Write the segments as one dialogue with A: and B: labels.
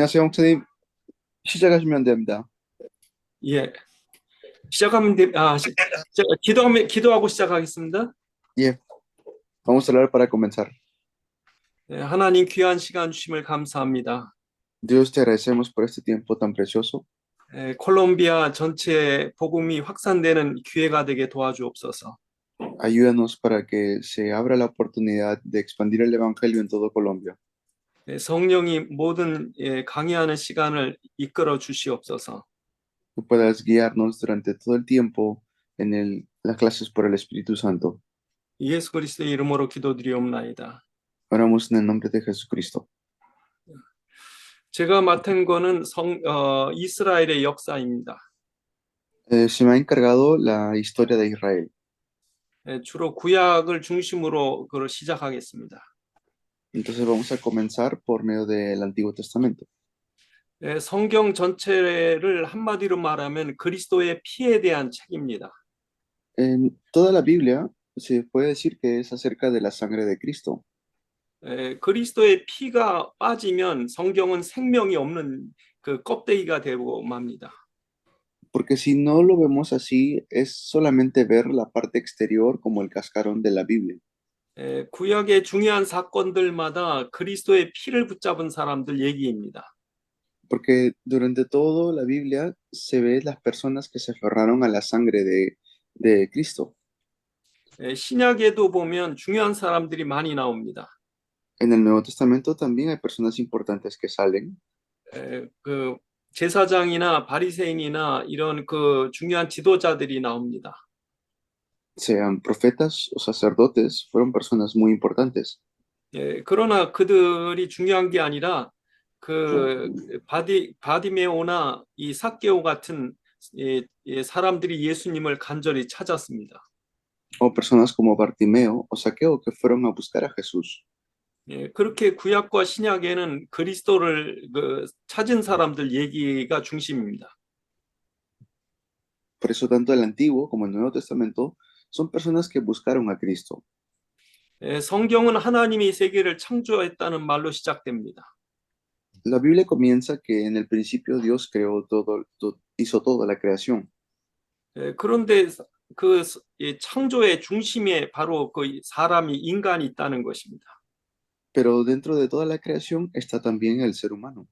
A: 안녕하세요, 목사님. 시작하시면 됩니다.
B: 예, 시작하면 기도하고 시작하겠습니다.
A: Yeah, vamos a hablar para comenzar.
B: 예, 하나님 귀한 시간 주심을 감사합니다.
A: Dios, te agradecemos por este tiempo tan precioso.
B: 콜롬비아 전체에 복음이 확산되는 기회가 되게 도와주옵소서.
A: Ayúdanos para que se abra la oportunidad de expandir el Evangelio en todo Colombia.
B: 성령이 모든 강의하는 시간을 이끌어 주시옵소서.
A: Que puedas guiarnos durante todo el tiempo en las clases por el Espíritu Santo.
B: 예수 그리스도의 이름으로 기도드리옵나이다.
A: Oramos en el nombre de Jesucristo.
B: 제가 맡은 거는 이스라엘의 역사입니다.
A: Se me ha encargado la historia de Israel.
B: 주로 구약을 중심으로 그걸 시작하겠습니다.
A: Entonces vamos a comenzar por medio del Antiguo Testamento.
B: 성경 전체를 한마디로 말하면 그리스도의 피에 대한 책입니다.
A: En toda la Biblia se puede decir que es acerca de la sangre de Cristo.
B: 그리스도의 피가 빠지면 성경은 생명이 없는 그 껍데기가 되고 맙니다.
A: Porque si no lo vemos así, es solamente ver la parte exterior como el cascarón de la Biblia.
B: 구약의 중요한 사건들마다 그리스도의 피를 붙잡은 사람들 얘기입니다.
A: Porque durante todo la Biblia se ve las personas que se aferraron a la sangre de Cristo.
B: 신약에도 보면 중요한 사람들이 많이 나옵니다.
A: En el Nuevo Testamento también hay personas importantes que salen,
B: 그 제사장이나 바리새인이나 이런 그 중요한 지도자들이 나옵니다.
A: sean profetas o sacerdotes, fueron personas muy importantes.
B: 그러나 그들이 중요한 게 아니라 그 바디메오나 이 삭개오 같은 사람들이 예수님을 간절히 찾았습니다.
A: O personas como Bartimeo o Saqueo que fueron a buscar a Jesús.
B: 그렇게 구약과 신약에는 그리스도를 찾은 사람들 얘기가 중심입니다.
A: Por eso tanto el Antiguo como el Nuevo Testamento son personas que buscaron a Cristo.
B: 성경은 하나님이 세계를 창조했다는 말로 시작됩니다.
A: La Biblia comienza que en el principio Dios creó hizo toda la creación.
B: 그런데 그 창조의 중심에 바로 그 사람이 인간이 있다는 것입니다.
A: Pero dentro de toda la creación está también el ser humano.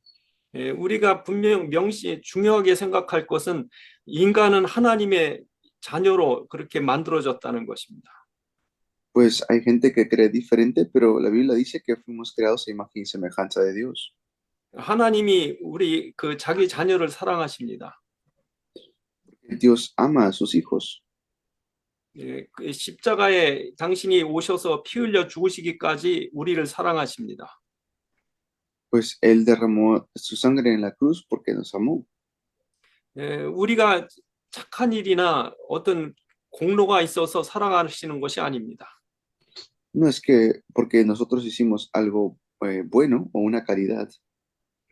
B: 우리가 분명 중요하게 생각할 것은 인간은 하나님의 자녀로 그렇게 만들어졌다는 것입니다.
A: Pues hay gente que cree diferente, pero la Biblia dice que fuimos creados a imagen y semejanza de Dios.
B: 하나님이 우리 그 자기 자녀를 사랑하십니다.
A: Dios ama a sus hijos.
B: 그 십자가에 당신이 오셔서 피 흘려 죽으시기까지 우리를 사랑하십니다.
A: Pues Él derramó su sangre en la cruz porque nos amó.
B: 우리가 착한 일이나 어떤 공로가 있어서 사랑하시는 것이 아닙니다.
A: No es que porque nosotros hicimos algo bueno o una caridad.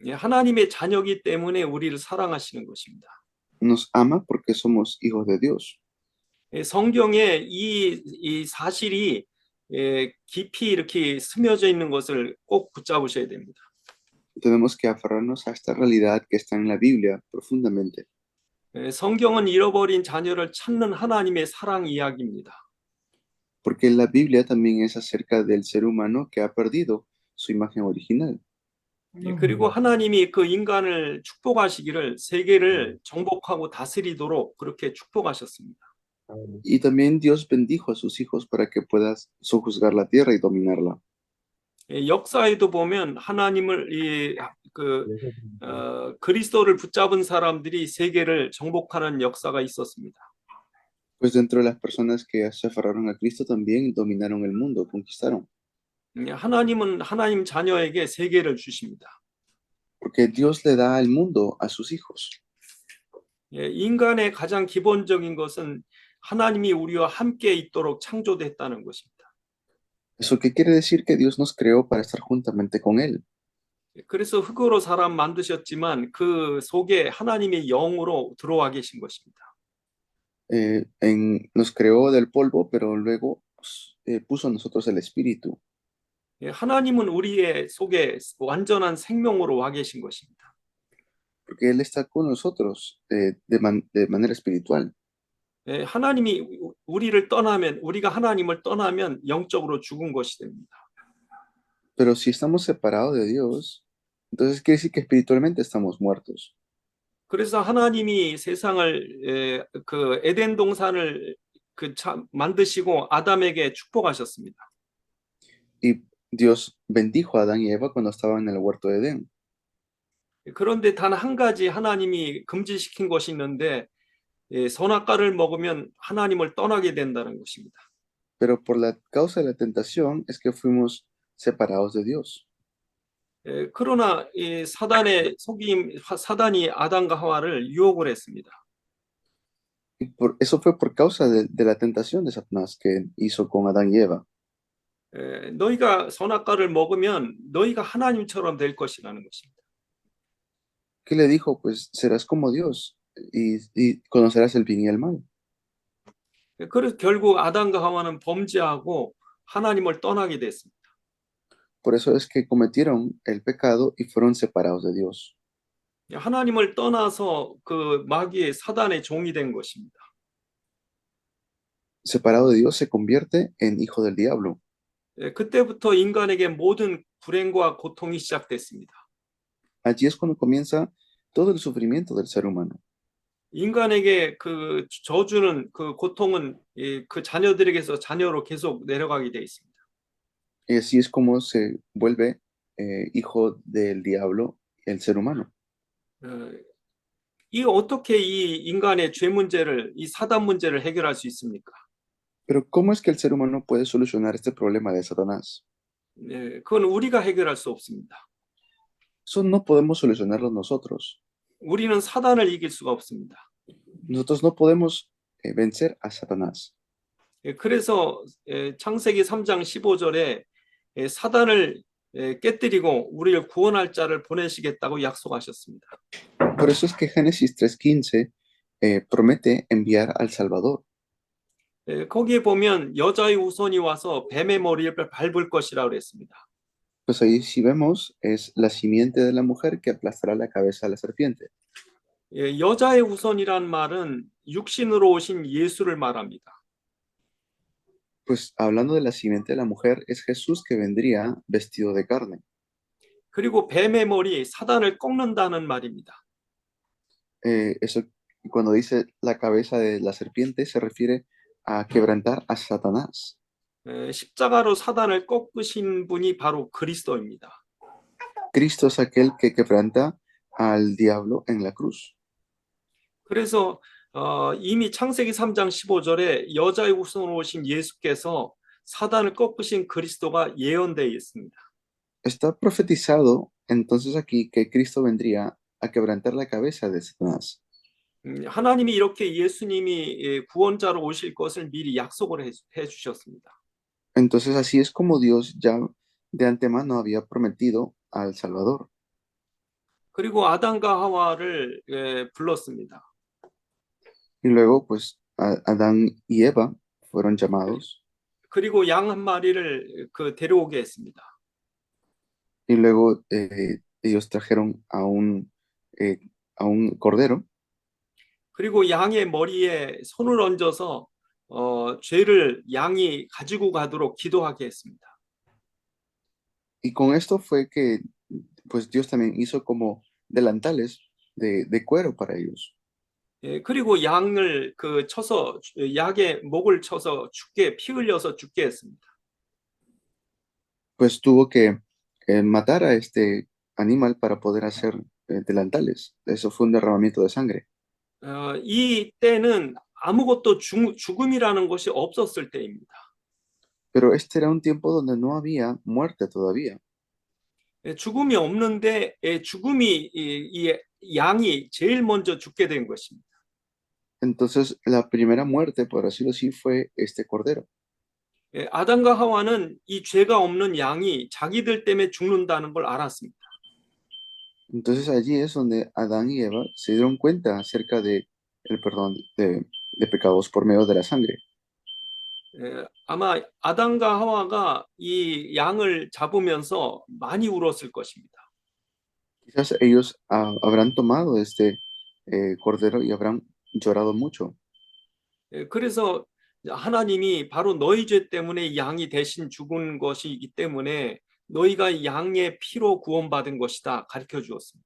B: 하나님의 자녀이기 때문에 우리를 사랑하시는 것입니다.
A: Nos ama porque somos hijos de Dios.
B: 성경에 이 사실이 깊이 이렇게 스며져 있는 것을 꼭 붙잡으셔야 됩니다.
A: Tenemos que aferrarnos a esta realidad que está en la Biblia profundamente.
B: 성경은 잃어버린 자녀를 찾는 하나님의 사랑 이야기입니다.
A: Porque la Biblia también es acerca del ser humano que ha perdido su imagen original.
B: 그리고 하나님이 그 인간을 축복하시기를 세계를 정복하고 다스리도록 그렇게 축복하셨습니다.
A: Y también Dios bendijo a sus hijos para que puedas sojuzgar la tierra y dominarla.
B: 역사에도 보면 하나님을 그리스도를 붙잡은 사람들이 세계를 정복하는 역사가 있었습니다.
A: Pues dentro de las personas que se aferraron a Cristo también dominaron el mundo, conquistaron.
B: 하나님은 하나님 자녀에게 세계를 주십니다.
A: Porque Dios le da el mundo a sus hijos.
B: 인간의 가장 기본적인 것은 하나님이 우리와 함께 있도록 창조됐다는 것입니다.
A: ¿Eso qué quiere decir? Que Dios nos creó para estar juntamente con Él.
B: 그래서 흙으로 사람 만드셨지만 그 속에 하나님의 영으로 들어와 계신 것입니다.
A: Nos creó del polvo, pero luego puso a nosotros el espíritu.
B: 하나님은 우리의 속에 완전한 생명으로 와 계신 것입니다.
A: porque Él está con nosotros de manera espiritual.
B: 하나님이 우리를 떠나면, 우리가 하나님을 떠나면 영적으로 죽은 것이 됩니다.
A: Pero si estamos separados de Dios, entonces quiere decir que espiritualmente estamos muertos.
B: 그래서 하나님이 세상을 그 에덴 동산을 만드시고 아담에게 축복하셨습니다.
A: Y Dios bendijo a Adán y Eva cuando estaban en el huerto de Edén.
B: 그런데 단 한 가지 하나님이 금지시킨 것이 있는데 선악과를 먹으면 하나님을 떠나게 된다는 것입니다.
A: Pero por la causa de la tentación es que fuimos separados de Dios.
B: 그러나 이 사단이 아담과 하와를 유혹을 했습니다.
A: Y eso fue por causa de la tentación de Satanás que hizo con Adán y Eva.
B: 너희가 선악과를 먹으면 너희가 하나님처럼 될 것이라는 것입니다.
A: ¿Qué le dijo? Pues serás como Dios y conocerás el bien y el mal.
B: 그래서 결국 아담과 하와는 범죄하고 하나님을 떠나게 됐습니다.
A: Por eso es que cometieron el pecado y fueron separados de Dios.
B: 하나님을 떠나서 그 마귀의 사단의 종이 된 것입니다.
A: Separado de Dios se convierte en hijo del diablo.
B: 그때부터 인간에게 모든 불행과 고통이 시작됐습니다.
A: Allí es cuando comienza todo el sufrimiento del ser humano.
B: 인간에게 그 저주는 그 고통은 그 자녀들에게서 자녀로 계속 내려가게 돼 있습니다.
A: Y así es como se vuelve hijo del diablo el ser humano.
B: 이 어떻게 이 인간의 죄 문제를, 이 사단 문제를 해결할 수 있습니까?
A: Pero ¿cómo es que el ser humano puede solucionar este problema de Satanás?
B: 그건 우리가 해결할 수 없습니다.
A: Eso no podemos solucionarlo nosotros.
B: 우리는 사단을 이길 수가 없습니다.
A: Nosotros no podemos vencer a Satanás.
B: 그래서 창세기 3장 15절에 사단을 깨뜨리고 우리를 구원할 자를 보내시겠다고 약속하셨습니다.
A: Por eso es que Génesis 3:15 promete enviar al Salvador.
B: 거기에 보면 여자의 후손이 와서 뱀의 머리를 밟을 것이라고 그랬습니다.
A: Pues ahí si vemos es la simiente de la mujer que aplastará la cabeza a la serpiente.
B: 여자의 후손이란 말은 육신으로 오신 예수를 말합니다.
A: Pues hablando de la simiente de la mujer es Jesús que vendría vestido de carne.
B: 그리고 뱀의 머리, 사단을 꺾는다는 말입니다.
A: Eso cuando dice la cabeza de la serpiente se refiere a quebrantar a Satanás.
B: 십자가로 사단을 꺾으신 분이 바로 그리스도입니다.
A: Cristo es aquel que quebranta al diablo en la cruz.
B: 그래서 이미 창세기 3장 15절에 여자의 후손으로 오신 예수께서 사단을 꺾으신 그리스도가 예언되어 있습니다.
A: Está profetizado entonces aquí que Cristo vendría a quebrantar la cabeza de Satanás.
B: 하나님이 이렇게 예수님이 구원자로 오실 것을 미리 약속을 해 주셨습니다.
A: Entonces así es como Dios ya de antemano había prometido al Salvador.
B: 그리고 아담과 하와를 불렀습니다.
A: Y luego pues Adán y Eva fueron llamados
B: 그리고 양 한 마리를 데려오게 했습니다.
A: y luego ellos trajeron a un cordero
B: 그리고 양의 머리에 손을 얹어서 죄를 양이 가지고 가도록 기도하게 했습니다.
A: y con esto fue que pues Dios también hizo como delantales de cuero para ellos.
B: 그리고 양을 쳐서 약의 목을 쳐서 죽게 피 흘려서 죽게 했습니다.
A: Pues tuvo que matar a este animal para poder hacer delantales. Eso fue un derramamiento de sangre.
B: 이 때는 아무것도 죽음이라는 것이 없었을 때입니다.
A: Pero este era un tiempo donde no había muerte todavía.
B: 죽음이 없는데 죽음이 이 양이 제일 먼저 죽게 된 것입니다.
A: Entonces la primera muerte, por decirlo así, fue este cordero.
B: 아담과 하와는 이 죄가 없는 양이 자기들 때문에 죽는다는 걸 알았습니다.
A: Entonces allí es donde Adán y Eva se dieron cuenta acerca de el perdón de pecados por medio de la sangre.
B: 아마 아담과 하와가 이 양을 잡으면서 많이 울었을 것입니다.
A: Quizás ellos habrán tomado este cordero y habrán llorado mucho.
B: 그래서 하나님이 바로 너희 죄 때문에 양이 대신 죽은 것이기 때문에 너희가 양의 피로 구원받은 것이다 가르쳐 주었습니다.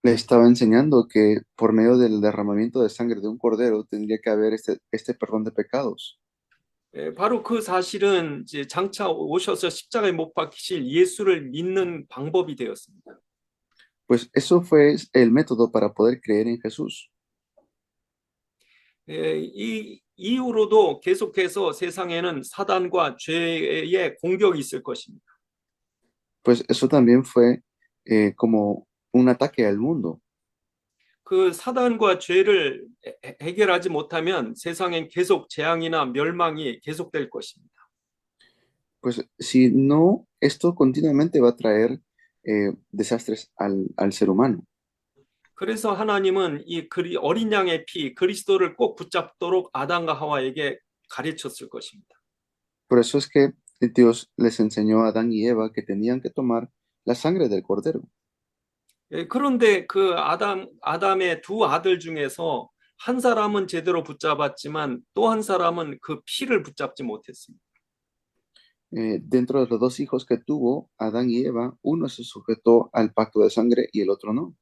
A: Le estaba enseñando que por medio del derramamiento de sangre de un cordero tendría que haber este perdón de pecados.
B: 바로 그 사실은 이제 장차 오셔서 십자가에 못 박히실 예수를 믿는 방법이 되었습니다.
A: Pues eso fue el método para poder creer en Jesús.
B: 이 이후로도 계속해서 세상에는 사단과 죄의 공격이 있을 것입니다.
A: Pues eso también fue como un ataque al mundo.
B: 그 사단과 죄를 해결하지 못하면 세상엔 계속 재앙이나 멸망이 계속될 것입니다.
A: Pues si no, esto continuamente va a traer desastres al ser humano.
B: 그래서 하나님은 이 어린 양의 피 그리스도를 꼭 붙잡도록 아담과 하와에게 가르쳤을 것입니다.
A: Por eso es que Dios les enseñó a Adán y Eva que tenían que tomar la sangre del cordero.
B: 그런데 그 아담의 두 아들 중에서 한 사람은 제대로 붙잡았지만 또 한 사람은 그 피를 붙잡지 못했습니다.
A: Dentro de los dos hijos que tuvo Adán y Eva, uno se sujetó al pacto de sangre y el otro no.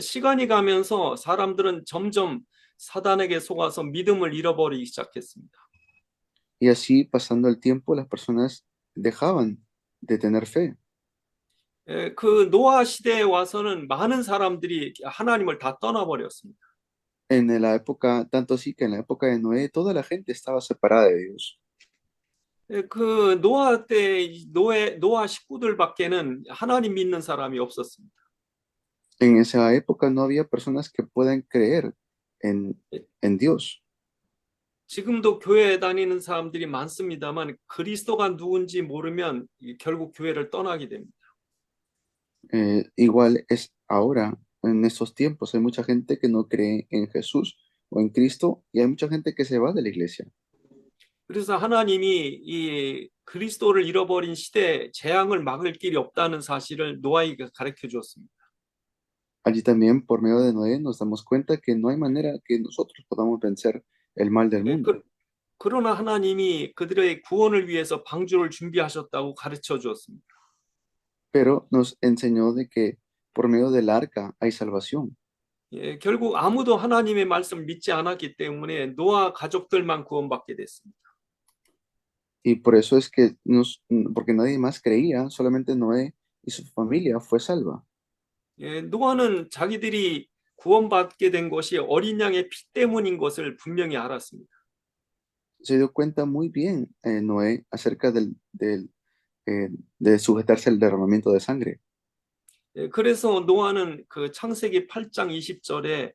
B: 시간이 가면서 사람들은 점점 사단에게 속아서 믿음을 잃어버리기 시작했습니다.
A: Y así, pasando el tiempo, las personas dejaban de tener fe.
B: 그 노아 시대에 와서는 많은 사람들이 하나님을 다 떠나버렸습니다.
A: En la época, tanto así que en la época de Noé, toda la gente estaba separada de Dios.
B: 그 노아 때 노아 식구들밖에는 하나님 믿는 사람이 없었습니다.
A: En esa época no había personas que puedan creer en Dios.
B: 지금도 교회에 다니는 사람들이 많습니다만 그리스도가 누군지 모르면 결국 교회를 떠나게 됩니다.
A: Igual es ahora, en estos tiempos, hay mucha gente que no cree en Jesús o en Cristo y hay mucha gente que se va de la iglesia.
B: 그래서 하나님이 이 그리스도를 잃어버린 시대에 재앙을 막을 길이 없다는 사실을 노아에게 가르쳐 주었습니다.
A: Allí también, por medio de Noé, nos damos cuenta que no hay manera que nosotros podamos vencer el mal del mundo.
B: 그러나 하나님이 그들의 구원을 위해서 방주를 준비하셨다고 가르쳐 주었습니다.
A: Pero nos enseñó de que por medio del arca hay salvación.
B: 결국 아무도 하나님의 말씀을 믿지 않았기 때문에 노아 가족들만 구원받게 됐습니다.
A: Y por eso es que porque nadie más creía, solamente Noé y su familia fue salva.
B: 노아는 자기들이 구원받게 된 것이 어린 양의 피 때문인 것을 분명히 알았습니다.
A: Se dio cuenta muy bien Noé acerca de sujetarse al derramamiento de sangre.
B: 그래서 노아는 그 창세기 8장 20절에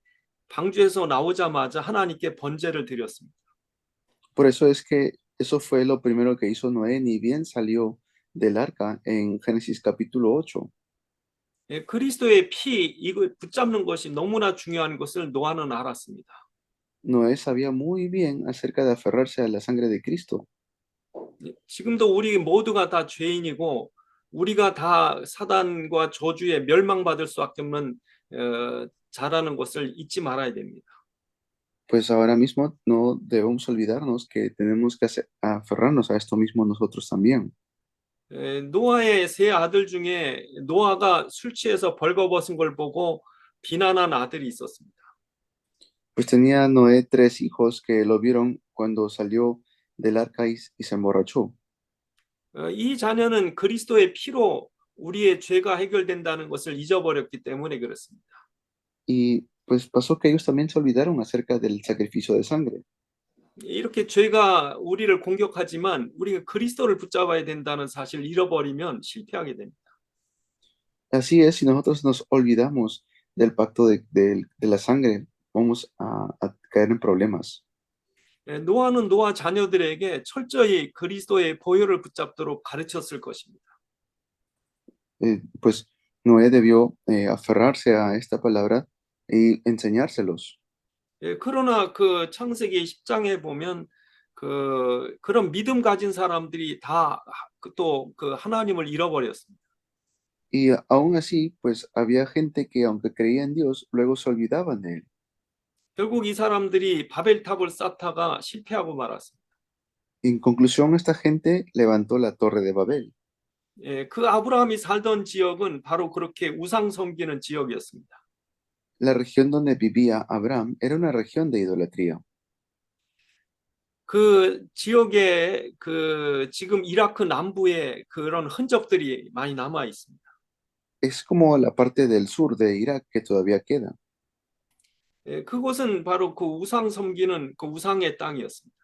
B: 방주에서 나오자마자 하나님께 번제를 드렸습니다.
A: Por eso es que eso fue lo primero que hizo Noé, ni bien salió del arca en Génesis capítulo 8.
B: 그리스도의 피 이거 붙잡는 것이 너무나 중요한 것을 노아는 알았습니다.
A: Noé sabía muy bien acerca de aferrarse a la sangre de Cristo.
B: 지금도 우리 모두가 다 죄인이고 우리가 다 사단과 저주에 멸망받을 수밖에 없는 자라는 것을 잊지 말아야 됩니다.
A: Pues ahora mismo no debemos olvidarnos que tenemos que aferrarnos a esto mismo nosotros también.
B: 노아의 세 아들 중에 노아가 술 취해서 벌거벗은 걸 보고 비난한 아들이 있었습니다.
A: Pues tenía Noé 3 hijos que lo vieron cuando salió del arca y se emborrachó.
B: 이 자녀는 그리스도의 피로 우리의 죄가 해결된다는 것을 잊어버렸기 때문에 그렇습니다.
A: Y pues pasó que ellos también se olvidaron acerca del sacrificio de sangre.
B: 이렇게 죄가 우리를 공격하지만 우리가 그리스도를 붙잡아야 된다는 사실을 잃어버리면 실패하게 됩니다.
A: Así es, si nosotros nos olvidamos del pacto de la sangre, vamos a caer en problemas.
B: 노아는 노아 자녀들에게 철저히 그리스도의 보혈을 붙잡도록 가르쳤을 것입니다.
A: Pues Noé debió aferrarse a esta palabra y enseñárselos.
B: 그러나 그 창세기 10장에 보면 그런 믿음 가진 사람들이 다 또 그 하나님을 잃어버렸습니다.
A: Y aún así, pues había gente que aunque creía en Dios, luego se olvidaban de él.
B: 결국 이 사람들이 바벨탑을 쌓다가 실패하고 말았습니다.
A: En conclusión, esta gente levantó la torre de Babel.
B: 예, 그 아브라함이 살던 지역은 바로 그렇게 우상 섬기는 지역이었습니다.
A: La región donde vivía Abraham era una región de idolatría.
B: 그 지역에 지금 이라크 남부에 그런 흔적들이 많이 남아 있습니다.
A: Es como la parte del sur de Irak que todavía queda.
B: 예, 그곳은 바로 그 우상 섬기는 그 우상의 땅이었습니다.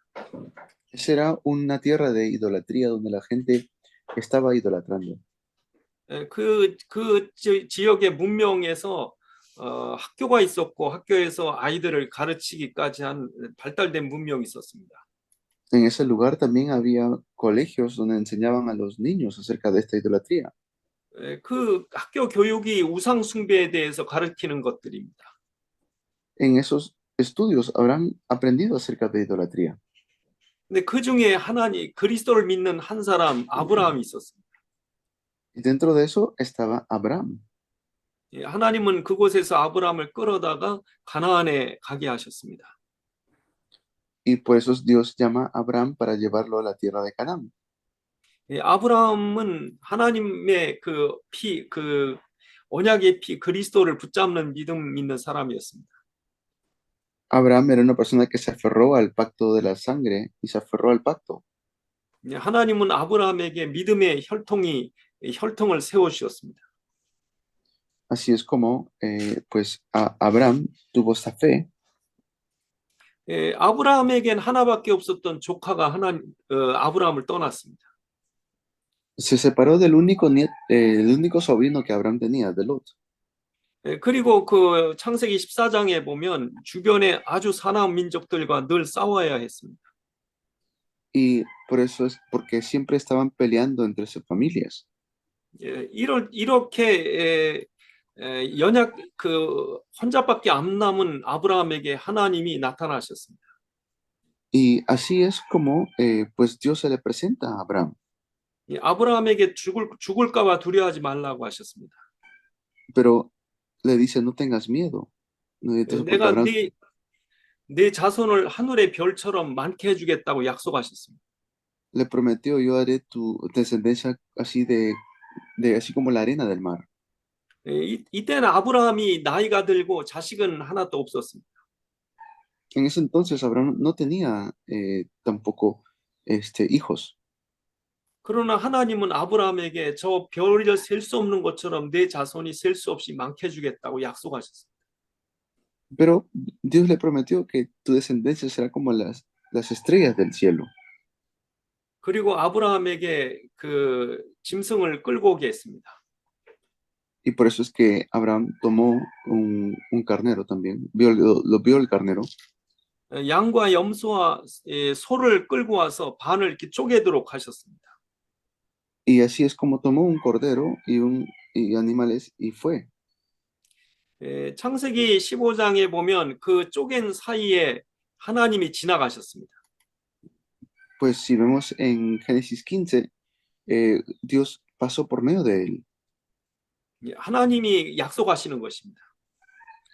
A: Esa era una tierra de idolatría donde la gente estaba idolatrando.
B: 예, 지역의 문명에서 학교가 있었고 학교에서 아이들을 가르치기까지 한 발달된 문명이 있었습니다.
A: En ese lugar también había colegios donde enseñaban a los niños acerca de esta idolatría.
B: 예, 그 학교 교육이 우상 숭배에 대해서 가르치는 것들입니다.
A: En esos estudios habrán aprendido acerca de idolatría.
B: 근데 그 중에 하나님 그리스도를 믿는 한 사람 아브라함이 있었습니다.
A: Y dentro de eso estaba Abraham.
B: 예, 하나님은 그곳에서 아브라함을 끌어다가 가나안에 가게 하셨습니다.
A: Y por eso Dios llama a Abraham para llevarlo a la tierra de Canaán.
B: 예, 아브라함은 하나님의 언약의 피 그리스도를 붙잡는 믿음 있는 사람이었습니다.
A: Abraham era una persona que se aferró al pacto de la sangre y se aferró al pacto.
B: 예, 하나님은 아브라함에게 믿음의 혈통을 세워 주셨습니다.
A: Así es como pues Abraham tuvo esta fe.
B: 예, 아브라함에겐 하나밖에 없었던 조카가 아브라함을 떠났습니다.
A: Se separó del único sobrino que Abraham tenía, de Lot.
B: 예, 그리고 그 창세기 14장에 보면 주변에 아주 사나운 민족들과 늘 싸워야 했습니다.
A: Y por eso es porque siempre estaban peleando entre sus familias.
B: 예, 이렇게 혼자밖에 안 남은 아브라함에게 하나님이 나타나셨습니다.
A: Y así es como pues Dios se le presenta a Abraham.
B: 예, 아브라함에게 죽을까봐 두려워하지 말라고 하셨습니다.
A: Pero le dice, no tengas miedo.
B: 예,
A: Entonces, porque
B: 내가
A: Abraham
B: 내 자손을 하늘의 별처럼 많게 해주겠다고 약속하셨습니다.
A: le prometió, yo haré tu descendencia así así como la arena del mar.
B: 예, 이때는 아브라함이 나이가 들고 자식은 하나도 없었습니다.
A: En ese entonces Abraham no tenía tampoco hijos.
B: 그러나 하나님은 아브라함에게 저 별을 셀 수 없는 것처럼 내 자손이 셀 수 없이 많게 해주겠다고 약속하셨습니다.
A: Pero Dios le prometió que tu descendencia será como las estrellas del cielo.
B: 그리고 아브라함에게 그 짐승을 끌고 오게 했습니다.
A: Y por eso es que Abraham tomó un carnero también, lo vio el carnero.
B: 양과 염소와 소를 끌고 와서 반을 이렇게 쪼개도록 하셨습니다.
A: Y así es como tomó un cordero y animales y fue.
B: 창세기 15장에 보면 그 쪼갠 사이에 하나님이 지나가셨습니다.
A: Pues si vemos en Génesis 15, Dios pasó por medio de él.
B: 하나님이 약속하시는 것입니다.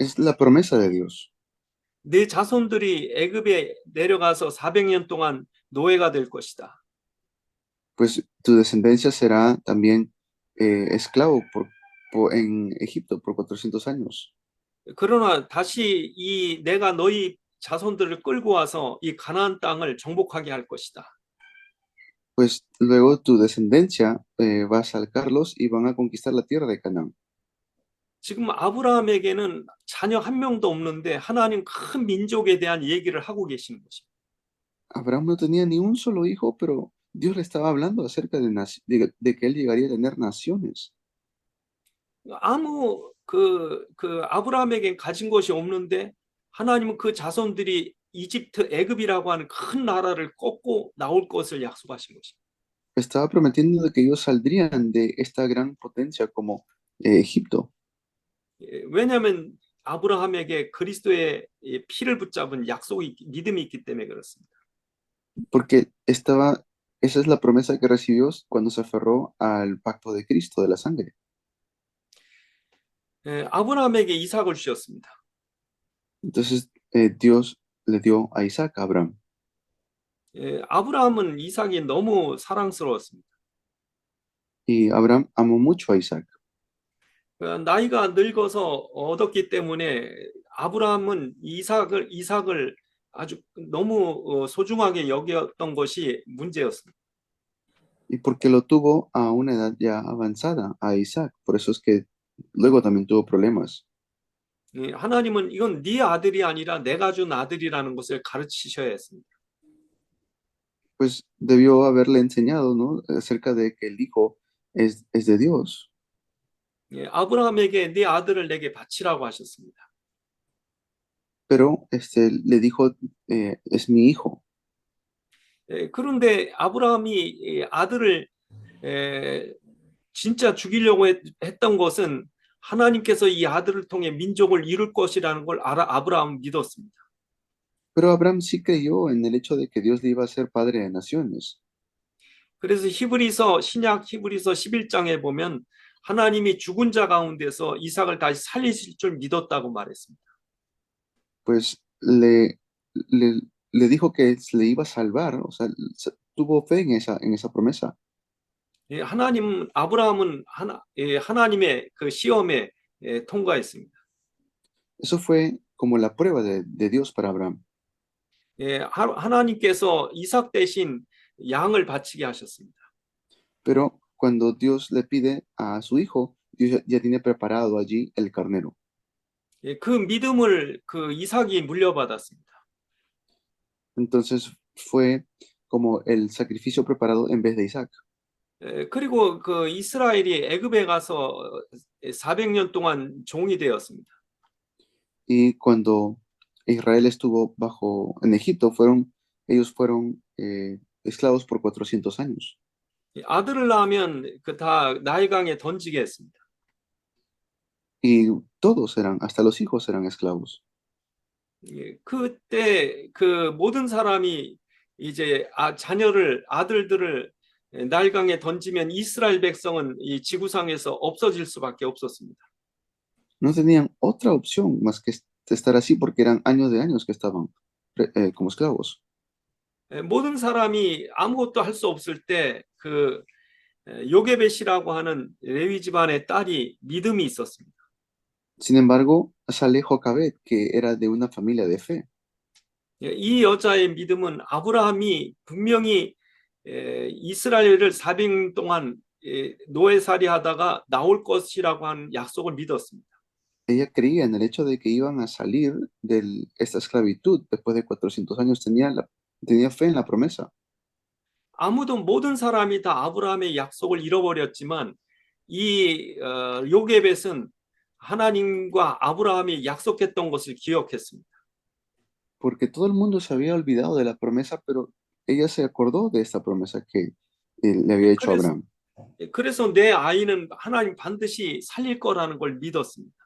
A: Es la promesa de Dios.
B: 내 자손들이 애굽에 내려가서 400년 동안 노예가 될 것이다.
A: Pues tu descendencia será también esclavo en Egipto por 400 años.
B: 그러나 다시 내가 너희 자손들을 끌고 와서 이 가나안 땅을 정복하게 할 것이다.
A: Pues luego tu descendencia va a sacarlos y van a conquistar la tierra de Canaán.
B: 지금 아브라함에게는 자녀 한 명도 없는데 하나님 큰 민족에 대한 얘기를 하고 계시는 것입니다.
A: Abraham no tenía ni un solo hijo, pero Dios le estaba hablando acerca de que él llegaría a tener naciones.
B: 아무 아브라함에겐 가진 것이 없는데 하나님은 그 자손들이 이집트 애굽이라고 하는 큰 나라를 꺾고 나올 것을 약속하신 것입니다.
A: Estaba prometiendo de que ellos saldrían de esta gran potencia como Egipto.
B: 왜냐하면 아브라함에게 그리스도의 피를 붙잡은 믿음이 있기 때문에 그렇습니다.
A: porque esa es la promesa que recibió cuando se aferró al pacto de Cristo, de la sangre.
B: 아브라함에게 이삭을 주셨습니다.
A: Entonces, Dios le dio a Isaac, a Abraham.
B: 아브라함은 이삭이 너무 사랑스러웠습니다.
A: Y Abraham amó mucho a Isaac,
B: 나이가 늙어서 얻었기 때문에 아브라함은 이삭을 아주 너무 소중하게 여겼던 것이 문제였습니다.
A: y porque lo tuvo a una edad ya avanzada, a Isaac. Por eso es que luego también tuvo problemas.
B: 하나님은 이건 네 아들이 아니라 내가 준 아들이라는 것을 가르치셔야 했습니다.
A: Pues debió haberle enseñado, ¿no? Acerca de que el hijo es de Dios.
B: 아브라함에게 네 아들을 내게 바치라고 하셨습니다.
A: Pero le dijo, es mi hijo.
B: 그런데 아브라함이 아들을 진짜 죽이려고 했던 것은 하나님께서 이 아들을 통해 민족을 이룰 것이라는 걸 아브라함은 믿었습니다.
A: Pero Abraham sí creyó en el hecho de que Dios le iba a ser padre de naciones.
B: 그래서 신약 히브리서 11장에 보면 하나님이 죽은 자 가운데서 이삭을 다시 살리실 줄 믿었다고 말했습니다.
A: Pues le, le dijo que se le iba a salvar, o sea, tuvo fe en esa promesa.
B: 아브라함은 하나님의 그 시험에 통과했습니다.
A: Eso fue como la prueba de Dios para Abraham.
B: 하나님께서 이삭 대신 양을 바치게 하셨습니다.
A: Pero cuando Dios le pide a su hijo, Dios ya tiene preparado allí el carnero.
B: 그 믿음을 그 이삭이 물려받았습니다.
A: Entonces fue como el sacrificio preparado en vez de Isaac.
B: 그리고 그 이스라엘이 애굽에 가서 400년 동안 종이 되었습니다.
A: Y cuando Israel estuvo en Egipto, ellos fueron esclavos por 400 años.
B: 아들을 낳으면 그 다 나일강에 던지게 했습니다.
A: Y todos hasta los hijos eran esclavos.
B: 그때 그 모든 사람이 이제 아들들을 나일강에 던지면 이스라엘 백성은 이 지구상에서 없어질 수밖에 없었습니다.
A: No tenían otra opción más que estar así porque eran años de años que estaban como esclavos.
B: 모든 사람이 아무것도 할 수 없을 때 그 요게벳이라고 하는 레위 집안의 딸이 믿음이 있었습니다.
A: Sin embargo, sale Jocabet, que era de una familia de fe.
B: 이 여자의 믿음은 아브라함이 분명히 이스라엘을 400년 동안 노예살이하다가 나올 것이라고 하는 약속을 믿었습니다.
A: Ella creía en el hecho de que iban a salir de esta esclavitud después de 400 años. Tenía fe en la promesa.
B: 모든 사람이 다 아브라함의 약속을 잃어버렸지만 이 요게벳은 하나님과 아브라함이 약속했던 것을 기억했습니다.
A: Porque todo el mundo se había olvidado de la promesa, pero ella se acordó de esta promesa que le había hecho a Abraham.
B: 그래서 내 아이는 하나님 반드시 살릴 거라는 걸 믿었습니다.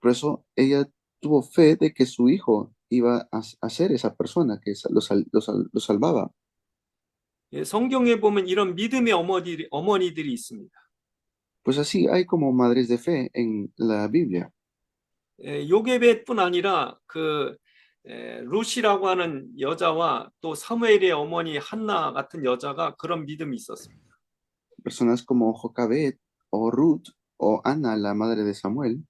A: Por eso ella tuvo fe de que su hijo iba a ser esa persona que lo salvaba.
B: 성경에 보면 이런 믿음의 어머니들이 있습니다.
A: Pues así hay como madres de fe en la Biblia.
B: 요게벳뿐 아니라 그 루시라고 하는 여자와 또 사무엘의 어머니 한나 같은 여자가 그런 믿음이 있었습니다.
A: Personas como Jocabet o Ruth o Ana, la madre de Samuel.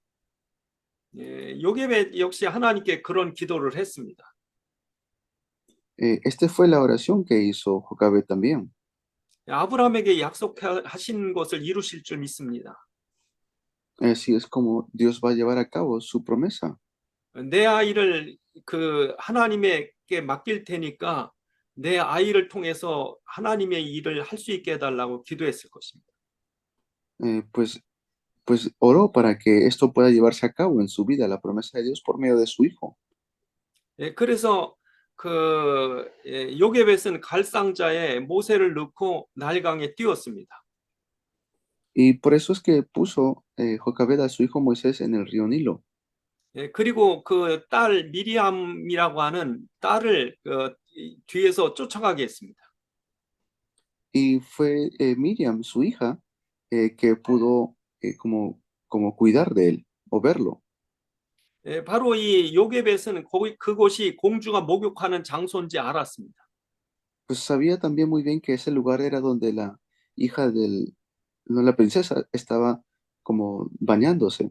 B: 요게벳 역시 하나님께 그런 기도를 했습니다.
A: Esta fue la oración que hizo Jocabet también.
B: 아브라함에게 약속하신 것을 이루실 줄 믿습니다.
A: Así es como Dios va a llevar a cabo su promesa.
B: 내 아이를 그 하나님에게 맡길 테니까 내 아이를 통해서 하나님의 일을 할 수 있게 해달라고 기도했을 것입니다.
A: Pues oró para que esto pueda llevarse a cabo en su vida, la promesa de Dios por medio de su hijo.
B: 그래서 그 요게벳은 갈상자에 모세를 넣고 나일강에 띄웠습니다.
A: Y por eso es que puso Jocabed a su hijo Moisés en el río Nilo.
B: 그리고 그 딸 미리암이라고 하는 딸을 뒤에서 쫓아가게 했습니다.
A: Y fue Miriam, su hija, que pudo como cuidar de él o verlo.
B: 바로 이 요게벳은 그곳이 공주가 목욕하는 장소인지 알았습니다.
A: Pues sabía también muy bien que ese lugar era donde la hija no, la princesa estaba como bañándose.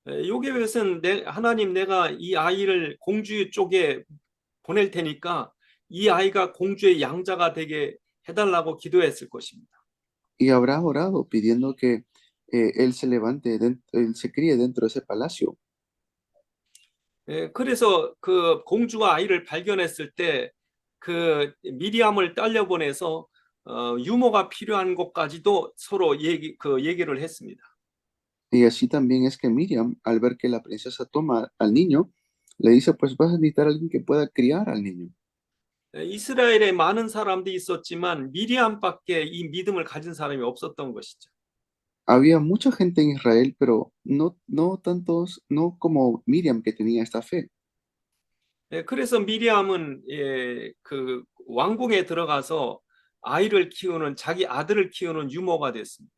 B: 요게벳은 하나님 내가 이 아이를 공주 쪽에 보낼 테니까 이 아이가 공주의 양자가 되게 해달라고 기도했을 것입니다.
A: Y habrá orado pidiendo que él se levante, él se críe dentro de ese palacio.
B: 그래서 그 공주가 아이를 발견했을 때 그 미리암을 딸려보내서 유모가 필요한 것까지도 서로 얘기를 했습니다.
A: Y así también es que Miriam, al ver que la princesa toma al niño, le dice, pues vas a necesitar a alguien que pueda criar al niño.
B: 이스라엘에 많은 사람들이 있었지만 미리암밖에 이 믿음을 가진 사람이 없었던 것이죠.
A: Había mucha gente en Israel, pero no tantos, no como Miriam que tenía esta fe.
B: 그래서 미리암은 그 왕궁에 들어가서 자기 아들을 키우는 유모가 됐습니다.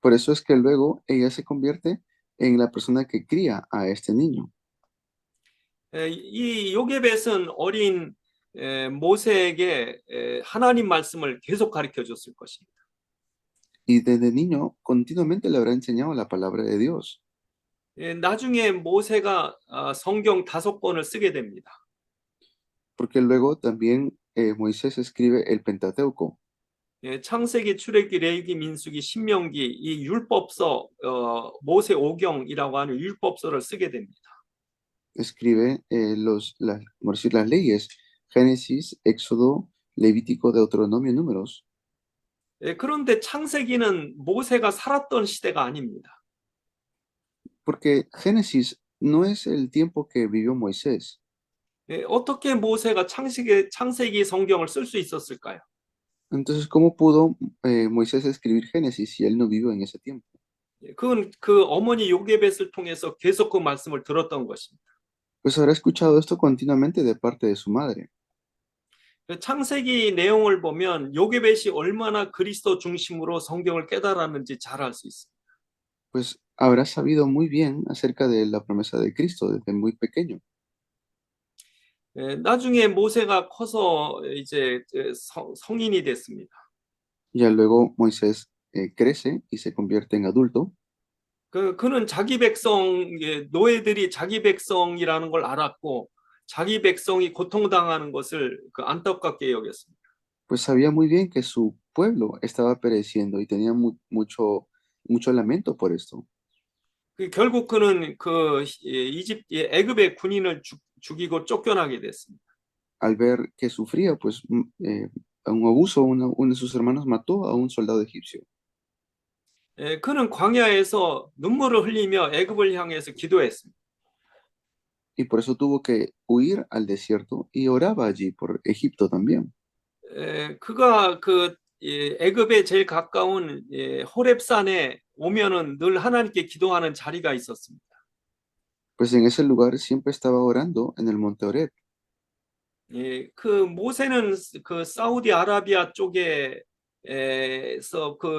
A: Por eso es que luego ella se convierte en la persona que cría a este niño.
B: 이 요게벳은 어린 모세에게 하나님 말씀을 계속 가르쳐 줬을 것입니다.
A: Y desde niño continuamente le habrá enseñado la palabra de Dios.
B: 나중에 모세가 성경 5권을 쓰게 됩니다.
A: Porque luego también Moisés escribe el Pentateuco.
B: 창세기, 출애굽기, 레위기, 민수기, 신명기 이 율법서 모세 오경이라고 하는 율법서를 쓰게 됩니다.
A: Escribe como decir, las leyes, Génesis, Éxodo, Levítico, Deuteronomio, Números.
B: 그런데 창세기는 모세가 살았던 시대가 아닙니다.
A: Porque Génesis no es el tiempo que vivió Moisés.
B: 어떻게 모세가 창세기 성경을 쓸 수 있었을까요?
A: Entonces, ¿cómo pudo Moisés escribir Génesis si él no vivió en ese tiempo?
B: 그건 그 어머니 요게벳을 통해서 계속 그 말씀을 들었던 것입니다.
A: Pues habrá escuchado esto continuamente de parte de su madre.
B: 창세기 내용을 보면 요게벳이 얼마나 그리스도 중심으로 성경을 깨달았는지 잘 알 수 있습니다.
A: Pues habrá sabido muy bien acerca de la promesa de Cristo desde muy pequeño.
B: 나중에 모세가 커서 이제 성인이 됐습니다.
A: Ya luego Moisés crece y se convierte en adulto.
B: 그는 자기 노예들이 자기 백성이라는 걸 알았고 자기 백성이 고통당하는 것을 안타깝게 여겼습니다.
A: Pues sabía muy bien que su pueblo estaba pereciendo y tenía mucho lamento por esto.
B: 결국 그는 애굽의 군인을 죽이고 쫓겨나게 됐습니다.
A: Al ver que sufría, pues un abuso, uno de sus hermanos mató a un soldado egipcio.
B: 그는 광야에서 눈물을 흘리며 애굽을 향해서 기도했습니다.
A: Y por eso tuvo que huir al desierto y oraba allí por Egipto también.
B: 그가 애굽에 제일 가까운 호렙산에 오면은 늘 하나님께 기도하는 자리가 있었습니다.
A: Pues en ese lugar siempre estaba orando en el monte Horeb.
B: 그 모세는 그 사우디아라비아 쪽에서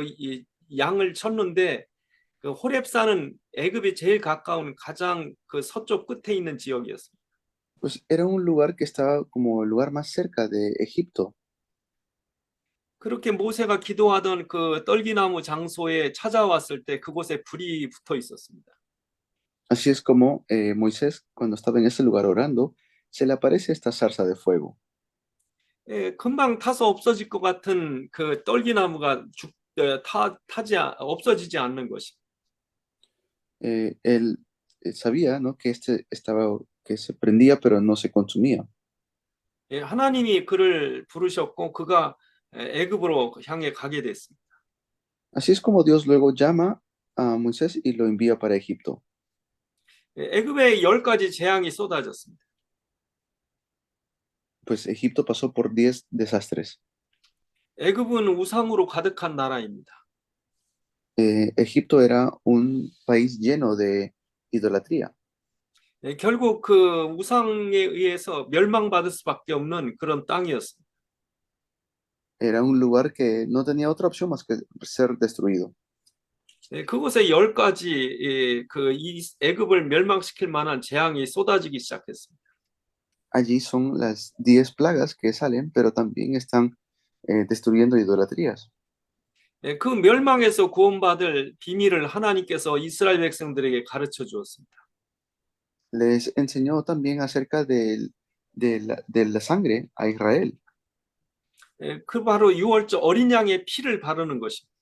B: 이 양을 쳤는데 그 호렙산은 애굽이 제일 가까운 가장 그 서쪽 끝에 있는 지역이었습니다.
A: Pues era un lugar que estaba como el lugar más cerca de Egipto.
B: 그렇게 모세가 기도하던 그 떨기나무 장소에 찾아왔을 때 그곳에 불이 붙어 있었습니다.
A: Así es como Moisés, cuando estaba en ese lugar orando, se le aparece esta zarza de fuego.
B: 금방 타서 없어질 것 같은 그 떨기나무가 없어지지 않는 것입니다.
A: Él sabía, ¿no? que que se prendía pero no se consumía.
B: 하나님이 그를 부르셨고 그가 애굽으로 향해 가게 됐습니다.
A: Así es como Dios luego llama a Moisés y lo envía para Egipto.
B: 애굽에 10가지 재앙이 쏟아졌습니다.
A: Pues Egipto pasó por 10 desastres.
B: 애굽은 우상으로 가득한 나라입니다.
A: Egipto era un país lleno de idolatría.
B: 결국 그 우상에 의해서 멸망받을 수밖에 없는 그런 땅이었습니다.
A: Era un lugar que no tenía otra opción más que ser destruido.
B: 그곳에 10가지 이 애굽을 멸망시킬 만한 재앙이 쏟아지기 시작했습니다.
A: Allí son las 10 plagas que salen, pero también están destruyendo idolatrías.
B: 그 멸망에서 구원받을 비밀을 하나님께서 이스라엘 백성들에게 가르쳐 주었습니다.
A: Les enseñó también acerca de la sangre a Israel.
B: 그 바로 유월절 어린 양의 피를 바르는 것입니다.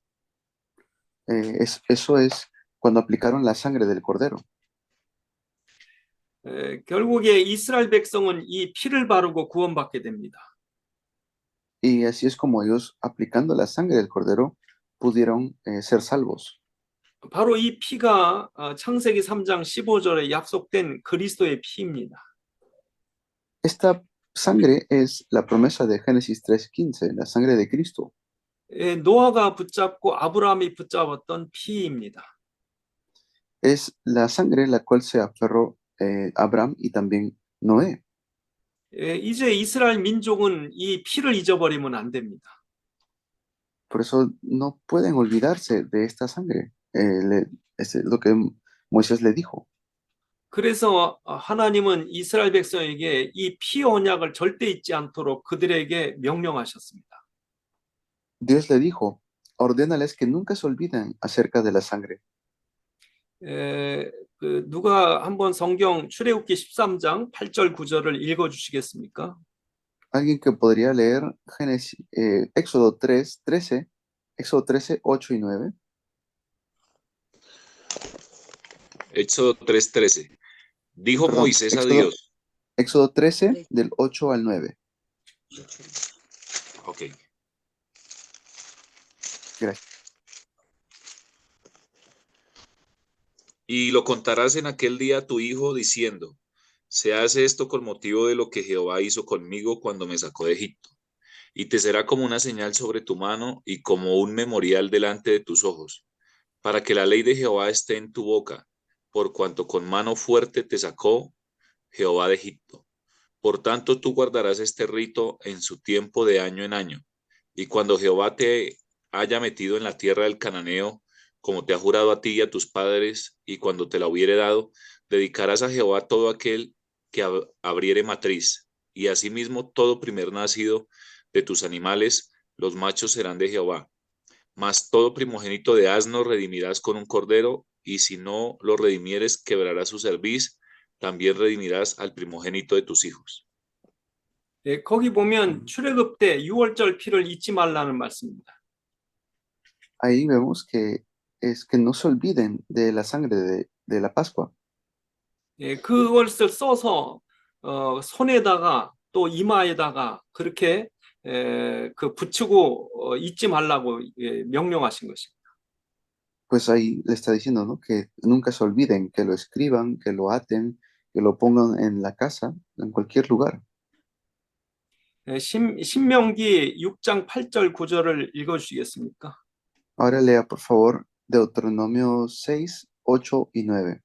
A: Eso es cuando aplicaron la sangre del cordero.
B: 결국에 이스라엘 백성은 이 피를 바르고 구원받게 됩니다.
A: Y así es como ellos, aplicando la sangre del cordero, pudieron ser salvos.
B: 바로 이 피가 창세기 3장 15절에 약속된 그리스도의 피입니다.
A: Esta sangre es la promesa de Génesis 3:15, la sangre de Cristo.
B: 노아가 붙잡고 아브라함이 붙잡았던 피입니다.
A: Es la sangre la cual se aferró Abraham y también Noé.
B: 이제 이스라엘 민족은 이 피를 잊어버리면 안 됩니다.
A: Por eso no pueden olvidarse de esta sangre. Es lo que Moisés le dijo.
B: 그래서 하나님은 이스라엘 백성에게 이 피 언약을 절대 잊지 않도록 그들에게 명령하셨습니다.
A: Dios le dijo, ordénales que nunca se olviden acerca de la sangre.
B: 누가 한번 성경 출애굽기 13장 8절 9절을 읽어 주시겠습니까?
A: Alguien que podría leer Éxodo 3:13, Éxodo 13, 8 y 9.
C: Éxodo 3:13. Dijo
A: Perdón,
C: Moisés a Dios.
A: Éxodo 13, del 8 al 9.
C: Ok.
A: Gracias.
C: Y lo contarás en aquel día a tu hijo diciendo, se hace esto con motivo de lo que Jehová hizo conmigo cuando me sacó de Egipto. Y te será como una señal sobre tu mano y como un memorial delante de tus ojos, para que la ley de Jehová esté en tu boca, por cuanto con mano fuerte te sacó Jehová de Egipto. Por tanto, tú guardarás este rito en su tiempo de año en año. Y cuando Jehová te haya metido en la tierra del cananeo, como te ha jurado a ti y a tus padres, y cuando te la hubiere dado, dedicarás a Jehová todo aquel que abriere matriz, y asimismo todo primer nacido de tus animales, los machos serán de Jehová. Mas todo primogénito de asno redimirás con un cordero, y si no lo redimieres, quebrarás su cerviz, también redimirás al primogénito de tus hijos.
B: 거기 보면 출애굽 때 유월절 피를 잊지 말라는 말씀입니다.
A: Ahí vemos que es que no se olviden de la sangre de la Pascua.
B: 그것을 써서 손에다가 또 이마에다가 그렇게 붙이고 잊지 말라고 명령하신 것입니다.
A: Pues ahí le está diciendo, ¿no? Que nunca se olviden, que lo escriban, que lo aten, que lo pongan en la casa, en cualquier lugar.
B: 신명기 6장 8절 9절을 읽어주시겠습니까?
A: Ahora lea, por favor, Deuteronomio 6, 8 y 9.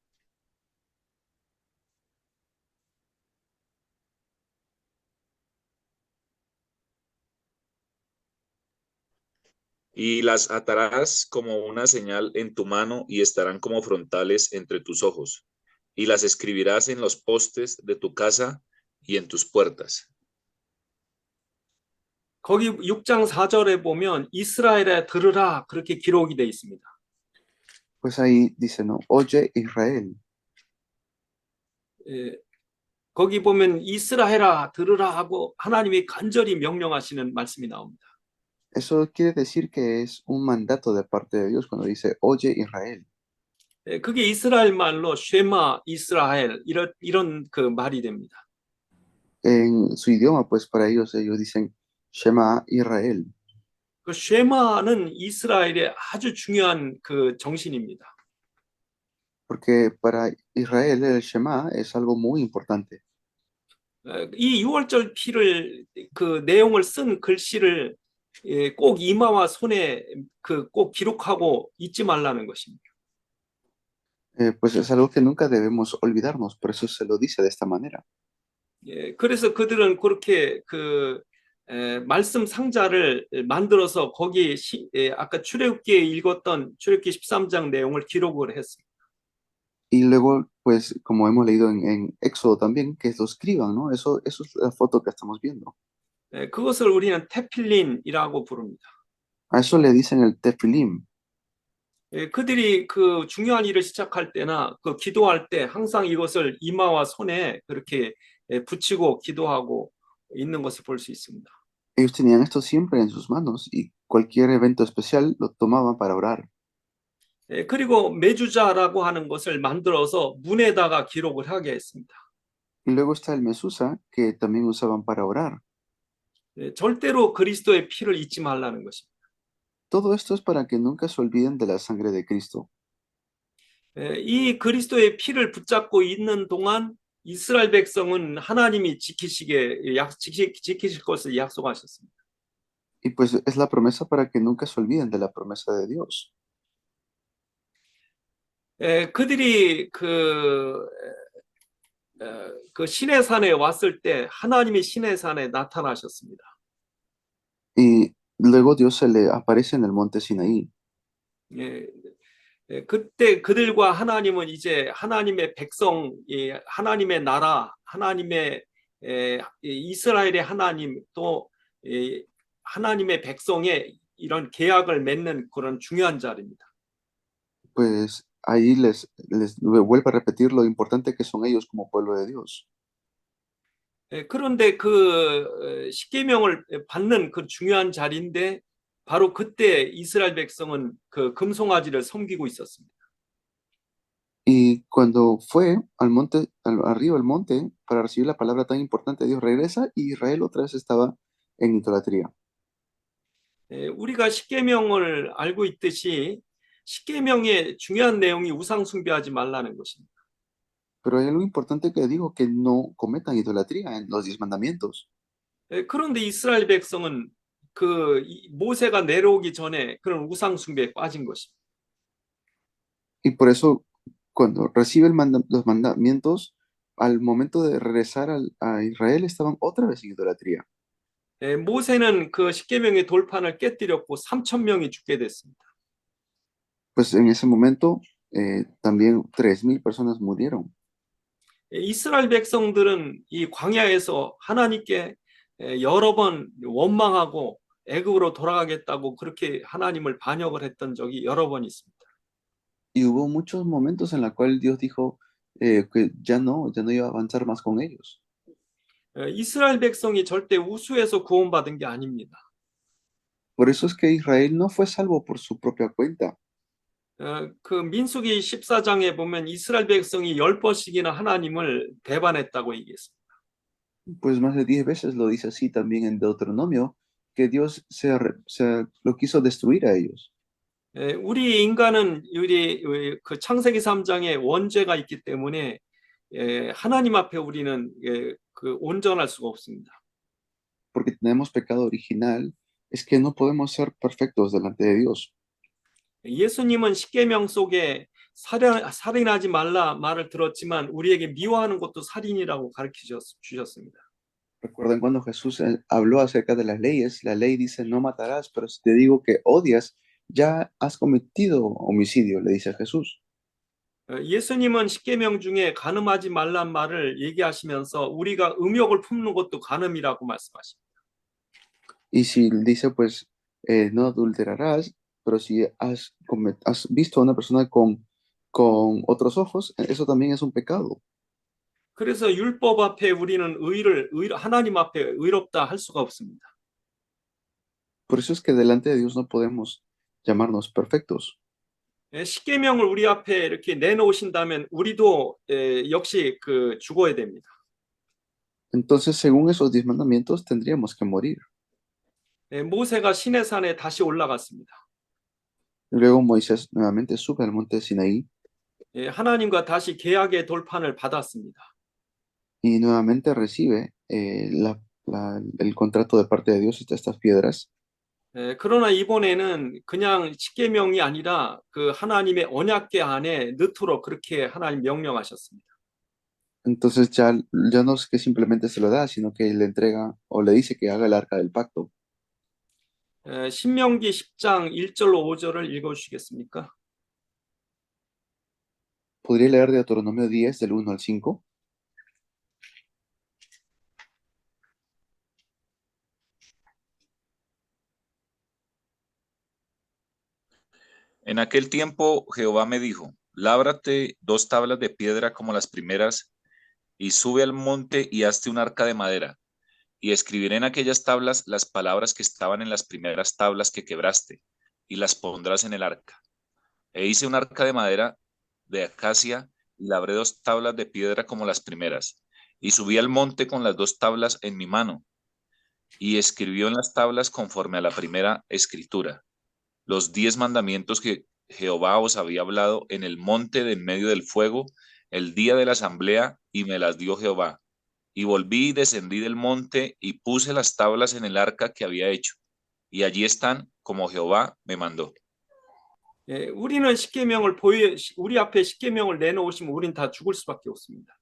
C: Y las atarás como una señal en tu mano y estarán como frontales entre tus ojos. Y las escribirás en los postes de tu casa y en tus puertas.
B: 거기 6장 4절에 보면 이스라엘에 들으라 그렇게 기록이 되어 있습니다.
A: Pues ahí dice, ¿no? Oye Israel.
B: 거기 보면 이스라엘아 들으라 하고 하나님이 간절히 명령하시는 말씀이 나옵니다.
A: Eso quiere decir que es un mandato de parte de Dios cuando dice, oye Israel.
B: 그게 이스라엘 말로 쉐마 이스라엘 이런 그 말이 됩니다.
A: En su idioma, pues para ellos dicen, Shema Israel.
B: 그 쉐마는 이스라엘의 아주 중요한 그 정신입니다.
A: Porque para Israel el Shema es algo muy importante.
B: 이 유월절 피를 그 내용을 쓴 글씨를 꼭 이마와 손에 꼭 기록하고 잊지 말라는 것입니다.
A: Pues es algo que nunca debemos olvidarnos, por eso se lo dice de esta manera.
B: 예, 그래서 그들은 그렇게 말씀 상자를 만들어서 거기 아까 출애굽기에 읽었던 출애굽기 13장 내용을 기록을 했습니다.
A: Y luego, pues como hemos leído en Éxodo también, que lo escriban, ¿no? Eso es la foto que estamos viendo.
B: 예, 그것을 우리는 테필린이라고 부릅니다.
A: A eso le dicen el tefilim.
B: 예, 그들이 그 중요한 일을 시작할 때나 그 기도할 때 항상 이것을 이마와 손에 그렇게 붙이고 기도하고 있는 것을 볼 수 있습니다.
A: Ellos tenían esto siempre en sus manos y cualquier evento especial lo tomaban para orar.
B: 예, 그리고 메주자라고 하는 것을 만들어서 문에다가 기록을 하게 했습니다.
A: Y luego está el mesusa, que también usaban para orar.
B: 예, 절대로 그리스도의 피를 잊지 말라는 것입니다.
A: Todo esto es para que nunca se olviden de la sangre de Cristo.
B: 예, 이 그리스도의 피를 붙잡고 있는 동안 이스라엘 백성은 하나님이 지키실 것을 약속하셨습니다.
A: Y pues es la promesa para que nunca se olviden de la promesa de Dios.
B: 예, 그들이 그 시내산에 왔을 때 하나님이 시내산에 나타나셨습니다.
A: Y luego Dios se le aparece en el monte Sinaí.
B: 예, 예, 그때 그들과 하나님은 이제 하나님의 백성, 하나님의 나라, 하나님의 이스라엘의 하나님 또 하나님의 백성의 이런 계약을 맺는 그런 중요한 자리입니다.
A: Pues ahí les vuelvo a repetir lo importante que son ellos como pueblo de Dios.
B: 예, 그런데 그 십계명을 받는 그 중요한 자리인데 바로 그때 이스라엘 백성은 그 금송아지를 섬기고 있었습니다.
A: Y cuando fue al monte, arriba del monte, para recibir la palabra tan importante de Dios, regresa y Israel otra vez estaba en idolatría.
B: 예, 우리가 십계명을 알고 있듯이 십계명의 중요한 내용이 우상 숭배하지 말라는 것입니다.
A: Pero hay algo importante que digo, que no cometan idolatría en los 10 mandamientos.
B: 예, 그런데 이스라엘 백성은 그 모세가 내려오기 전에 그런 우상 숭배에 빠진 것입니다.
A: Y por eso, cuando recibe los mandamientos, al momento de regresar a Israel, estaban otra vez en idolatría.
B: 예, 모세는 그 십계명의 돌판을 깨뜨렸고 3천 명이 죽게 됐습니다.
A: Pues en ese momento, también 3,000 personas murieron.
B: 예, 이스라엘 백성들은 이 광야에서 하나님께 여러 번 원망하고 애굽으로 돌아가겠다고 그렇게 하나님을 반역을 했던 적이 여러 번 있습니다.
A: Y hubo muchos momentos en los cuales Dios dijo que ya no iba a avanzar más con ellos.
B: 이스라엘 백성이 절대 우수해서 구원받은 게 아닙니다.
A: Por eso es que Israel no fue salvo por su propia cuenta.
B: 그 민수기 14장에 보면 이스라엘 백성이 10번씩이나 하나님을 배반했다고 얘기했습니다.
A: Pues más de 10 veces lo dice así también en Deuteronomio, que Dios lo quiso destruir a ellos.
B: 우리 인간은 그 창세기 3장에 원죄가 있기 때문에 하나님 앞에 우리는 그 온전할 수가 없습니다.
A: Porque tenemos pecado original, es que no podemos ser perfectos delante de Dios.
B: 예수님은 십계명 속에 살인하지 말라 말을 들었지만 우리에게 미워하는 것도 살인이라고 가르쳐 주셨습니다.
A: Recuerden cuando Jesús habló acerca de las leyes, la ley dice no matarás, pero si te digo que odias, ya has cometido homicidio, le dice Jesús.
B: 예수님은 십계명 중에 간음하지 말란 말을 얘기하시면서 우리가 음욕을 품는 것도 간음이라고 말씀하십니다.
A: Y si dice pues no adulterarás, pero si has visto a una persona con otros ojos, eso también es un pecado.
B: 그래서 율법 앞에 우리는 하나님 앞에 의롭다 할 수가 없습니다.
A: Por eso es que delante de Dios no podemos llamarnos perfectos.
B: 십계명을 우리 앞에 이렇게 내놓으신다면 우리도 역시 죽어야 됩니다.
A: Entonces, según esos 10 mandamientos, tendríamos que morir.
B: 모세가 시내산에 다시 올라갔습니다.
A: Luego Moisés nuevamente sube al monte Sinaí
B: 하나님과 다시 계약의 돌판을 받았습니다.
A: y nuevamente recibe el contrato de parte de Dios, estas piedras.
B: 그러나 이번에는 그냥 십계명이 아니라 그 하나님의 언약궤 안에 넣도록 그렇게 하나님 명령하셨습니다.
A: Entonces ya no es que simplemente se lo da, sino que le entrega o le dice que haga el arca del pacto.
B: 신명기 10장 1절로 5절을 읽어주시겠습니까?
A: ¿Podría leer Deuteronomio 10 del 1 al 5?
C: En aquel tiempo Jehová me dijo, lábrate 2 tablas de piedra como las primeras, y sube al monte y hazte un arca de madera, y escribiré en aquellas tablas las palabras que estaban en las primeras tablas que quebraste, y las pondrás en el arca. E hice un arca de madera de acacia, y labré 2 tablas de piedra como las primeras, y subí al monte con las 2 tablas en mi mano, y escribió en las tablas conforme a la primera escritura los 10 mandamientos que Jehová os había hablado en el monte de en medio del fuego, el día de la asamblea, y me las dio Jehová. Y volví y descendí del monte y puse las tablas en el arca que había hecho. Y allí están como Jehová me mandó.
B: 우리는 우리 앞에 십계명을 내놓으시면 우리는 다 죽을 수밖에 없습니다.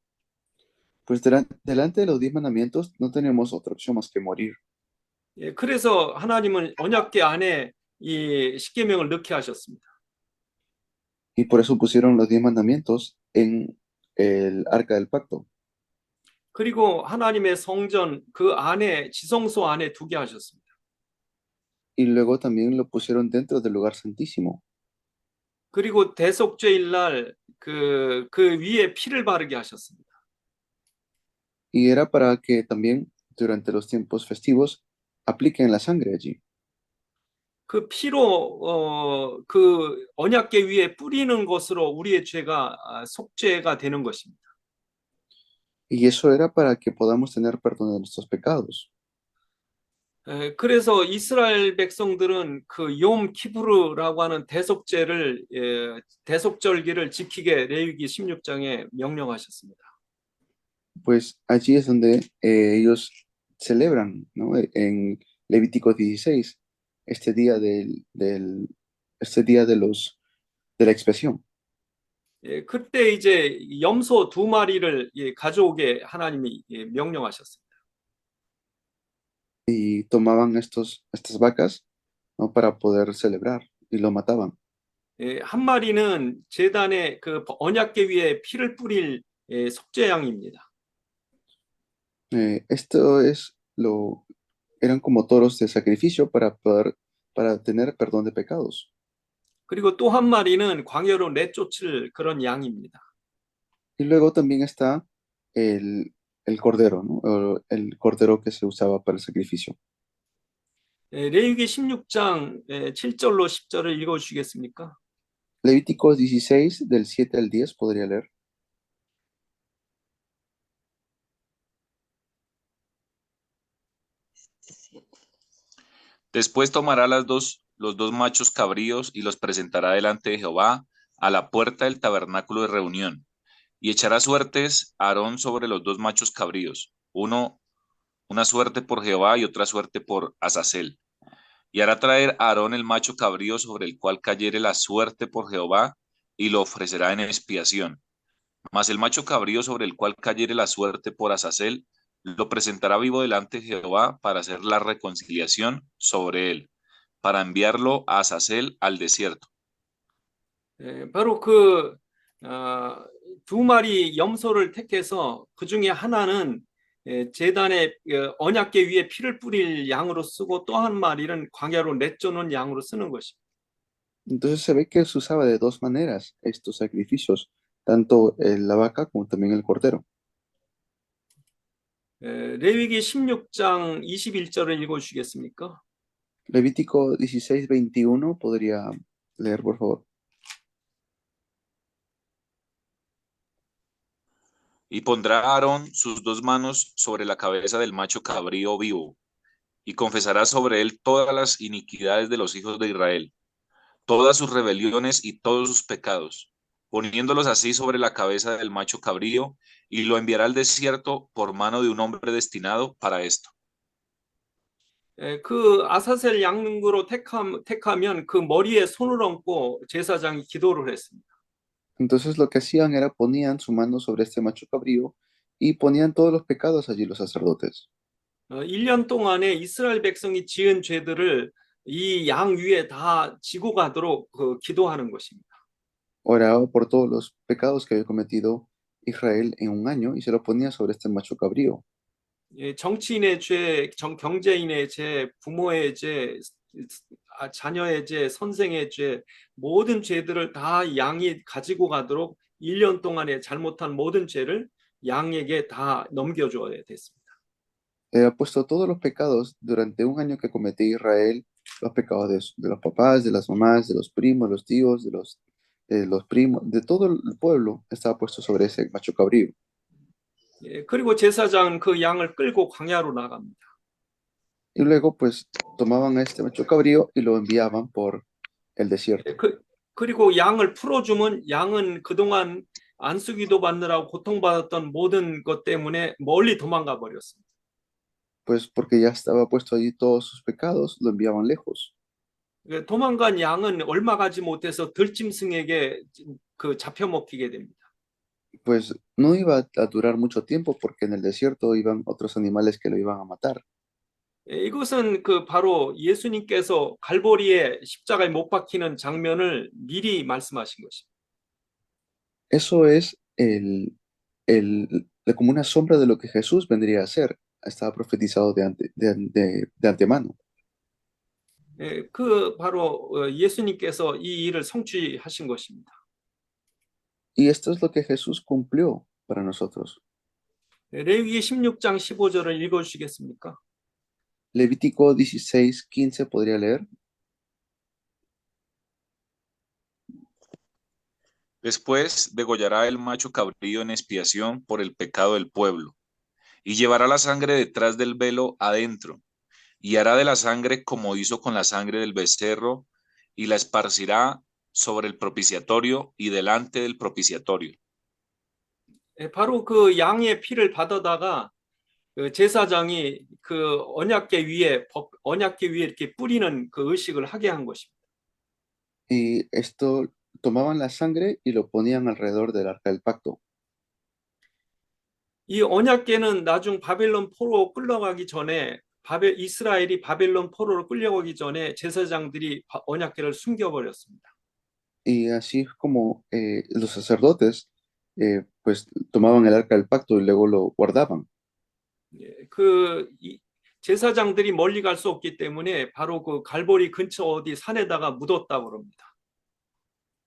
A: Pues delante de los 10 mandamientos no tenemos otra opción más que morir.
B: 그래서 하나님은 언약궤 안에 이 십계명을 넣게 하셨습니다.
A: Y por eso pusieron los 10 mandamientos en el arca del pacto.
B: 그리고 하나님의 성전 그 안에 지성소 안에 두게 하셨습니다.
A: Y luego también lo pusieron dentro del lugar santísimo.
B: 그리고 대속죄일 날 그 위에 피를 바르게 하셨습니다.
A: Y era para que también durante los tiempos festivos apliquen la sangre allí.
B: 그 피로 그 언약궤 위에 뿌리는 것으로 우리의 죄가 속죄가 되는 것입니다.
A: Y eso era para que podamos tener perdón de nuestros pecados.
B: 그래서 이스라엘 백성들은 그 욤 키푸르라고 하는 대속죄를 대속절기를 지키게 레위기 16장에 명령하셨습니다.
A: Pues allí es donde ellos celebran, ¿no? En Levítico 16, este día este día de la expiación.
B: 그때 이제 염소 2마리를 가져오게 하나님이 명령하셨습니다.
A: Y tomaban estas vacas, ¿no? Para poder celebrar y lo mataban.
B: 한 마리는 제단의 그 언약궤 위에 피를 뿌릴 속죄양입니다.
A: Esto eran como toros de sacrificio para tener perdón de pecados.
B: 그리고 또 한 마리는 광야로 내쫓을 그런 양입니다.
A: Y luego también está el cordero, ¿no? O el cordero que se usaba para el sacrificio.
B: 레위기 16장 7절로 10절을 읽어주시겠습니까?
A: Levítico 16, del 7 al 10, podría leer.
C: Después tomará los 2 machos cabríos y los presentará delante de Jehová a la puerta del tabernáculo de reunión. Y echará suertes a Aarón sobre los 2 machos cabríos, una suerte por Jehová y otra suerte por Azazel. Y hará traer a Aarón el macho cabrío sobre el cual cayere la suerte por Jehová, y lo ofrecerá en expiación. Mas el macho cabrío sobre el cual cayere la suerte por Azazel, lo presentará vivo delante de Jehová para hacer la reconciliación sobre él, para enviarlo a Azazel al desierto.
B: 바로 두 마리 염소를 택해서 그 중에 하나는 제단의 언약궤 위에 피를 뿌릴 양으로 쓰고 또 한 마리는 광야로 내쫓는 양으로 쓰는 것입니다.
A: Entonces se ve que se usaba de dos maneras estos sacrificios, tanto la vaca como también el cordero.
B: 레위기 16장 21절을 읽어주시겠습니까?
A: Levítico 16, 21, podría leer, por favor.
C: Y pondrá Aarón sus 2 manos sobre la cabeza del macho cabrío vivo, y confesará sobre él todas las iniquidades de los hijos de Israel, todas sus rebeliones y todos sus pecados, poniéndolos así sobre la cabeza del macho cabrío, y lo enviará al desierto por mano de un hombre destinado para esto.
B: 그 아사셀 양으로 택하면 그 머리에 손을 얹고 제사장이 기도를 했습니다.
A: Entonces lo que hacían era ponían su mano sobre este macho cabrío y ponían todos los pecados allí los sacerdotes.
B: 1년 동안에 이스라엘 백성이 지은 죄들을 이 양 위에 다 지고 가도록 기도하는 것입니다.
A: Oraba por todos los pecados que había cometido Israel en un año y se lo ponía sobre este macho cabrío.
B: 정치인의 죄, 경제인의 죄, 부모의 죄, 자녀의 죄, 선생의 죄, 모든 죄들을 다 양이 가지고 가도록 1년 동안에 잘못한 모든 죄를 양에게 다 넘겨줘야 됐습니다.
A: Ha puesto todos los pecados durante un año que cometía Israel, los pecados de los papás, de las mamás, de los primos, los tíos, de los primos, de todo el pueblo, estaba puesto sobre ese macho cabrío.
B: 그리고 제사장은 그 양을 끌고 광야로 나갑니다.
A: Y luego, pues, tomaban a este macho cabrío y lo enviaban por el desierto.
B: 그리고 양을 풀어주면 양은 그동안 안수기도 받느라고 고통받았던 모든 것 때문에 멀리 도망가 버렸습니다.
A: Pues porque ya estaba puesto allí todos sus pecados, lo enviaban lejos.
B: 도망간 양은 얼마 가지 못해서 들짐승에게 잡혀 먹히게 됩니다.
A: Pues no iba a durar mucho tiempo porque en el desierto iban otros animales que lo iban a matar.
B: 이것은 바로 예수님께서 갈보리에 십자가에 못 박히는 장면을 미리 말씀하신 것입니다.
A: Eso es como una sombra de lo que Jesús vendría a hacer. Estaba profetizado de antemano.
B: 바로 예수님께서 이 일을 성취하신 것입니다.
A: Y esto es lo que Jesús cumplió para nosotros.
B: 레위기 16장 15절을 읽어주시겠습니까?
A: Levítico 16:15 podría leer.
C: Después degollará el macho cabrío en expiación por el pecado del pueblo, y llevará la sangre detrás del velo adentro, y hará de la sangre como hizo con la sangre del becerro, y la esparcirá sobre el propiciatorio y delante del propiciatorio.
B: 바로 그 양의 피를 받아다가 제사장이 언약궤 위에 이렇게 뿌리는 그 의식을 하게 한 것입니다.
A: Y esto tomaban la sangre y lo ponían alrededor del arca del pacto.
B: 이 언약궤는 나중 바벨론 포로 끌려가기 전에 이스라엘이 바벨론 포로로 끌려가기 전에 제사장들이 언약궤를 숨겨버렸습니다.
A: Y así es como los sacerdotes pues tomaban el arca del pacto y luego lo guardaban.
B: 제사장들이 멀리 갈 수 없기 때문에 바로 그 갈보리 근처 어디 산에다가 묻었다고 그럽니다.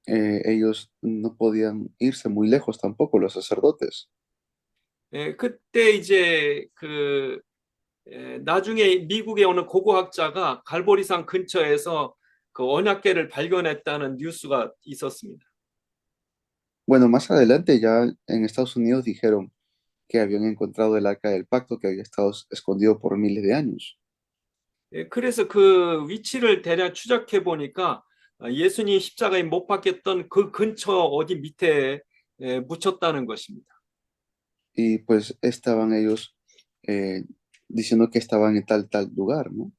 A: Ellos no podían irse muy lejos tampoco, los sacerdotes.
B: 그때 이제 나중에 미국에 오는 고고학자가 갈보리산 근처에서 그 언약궤를 발견했다는 뉴스가 있었습니다.
A: Bueno, más adelante ya en Estados Unidos dijeron que habían encontrado el arca del pacto que había estado escondido por miles de años.
B: 그래서 그 위치를 대략 추적해 보니까 예수님 십자가에 못 박혔던 그 근처 어디 밑에 묻혔다는 것입니다.
A: Y pues estaban ellos diciendo que estaban en tal lugar, ¿no?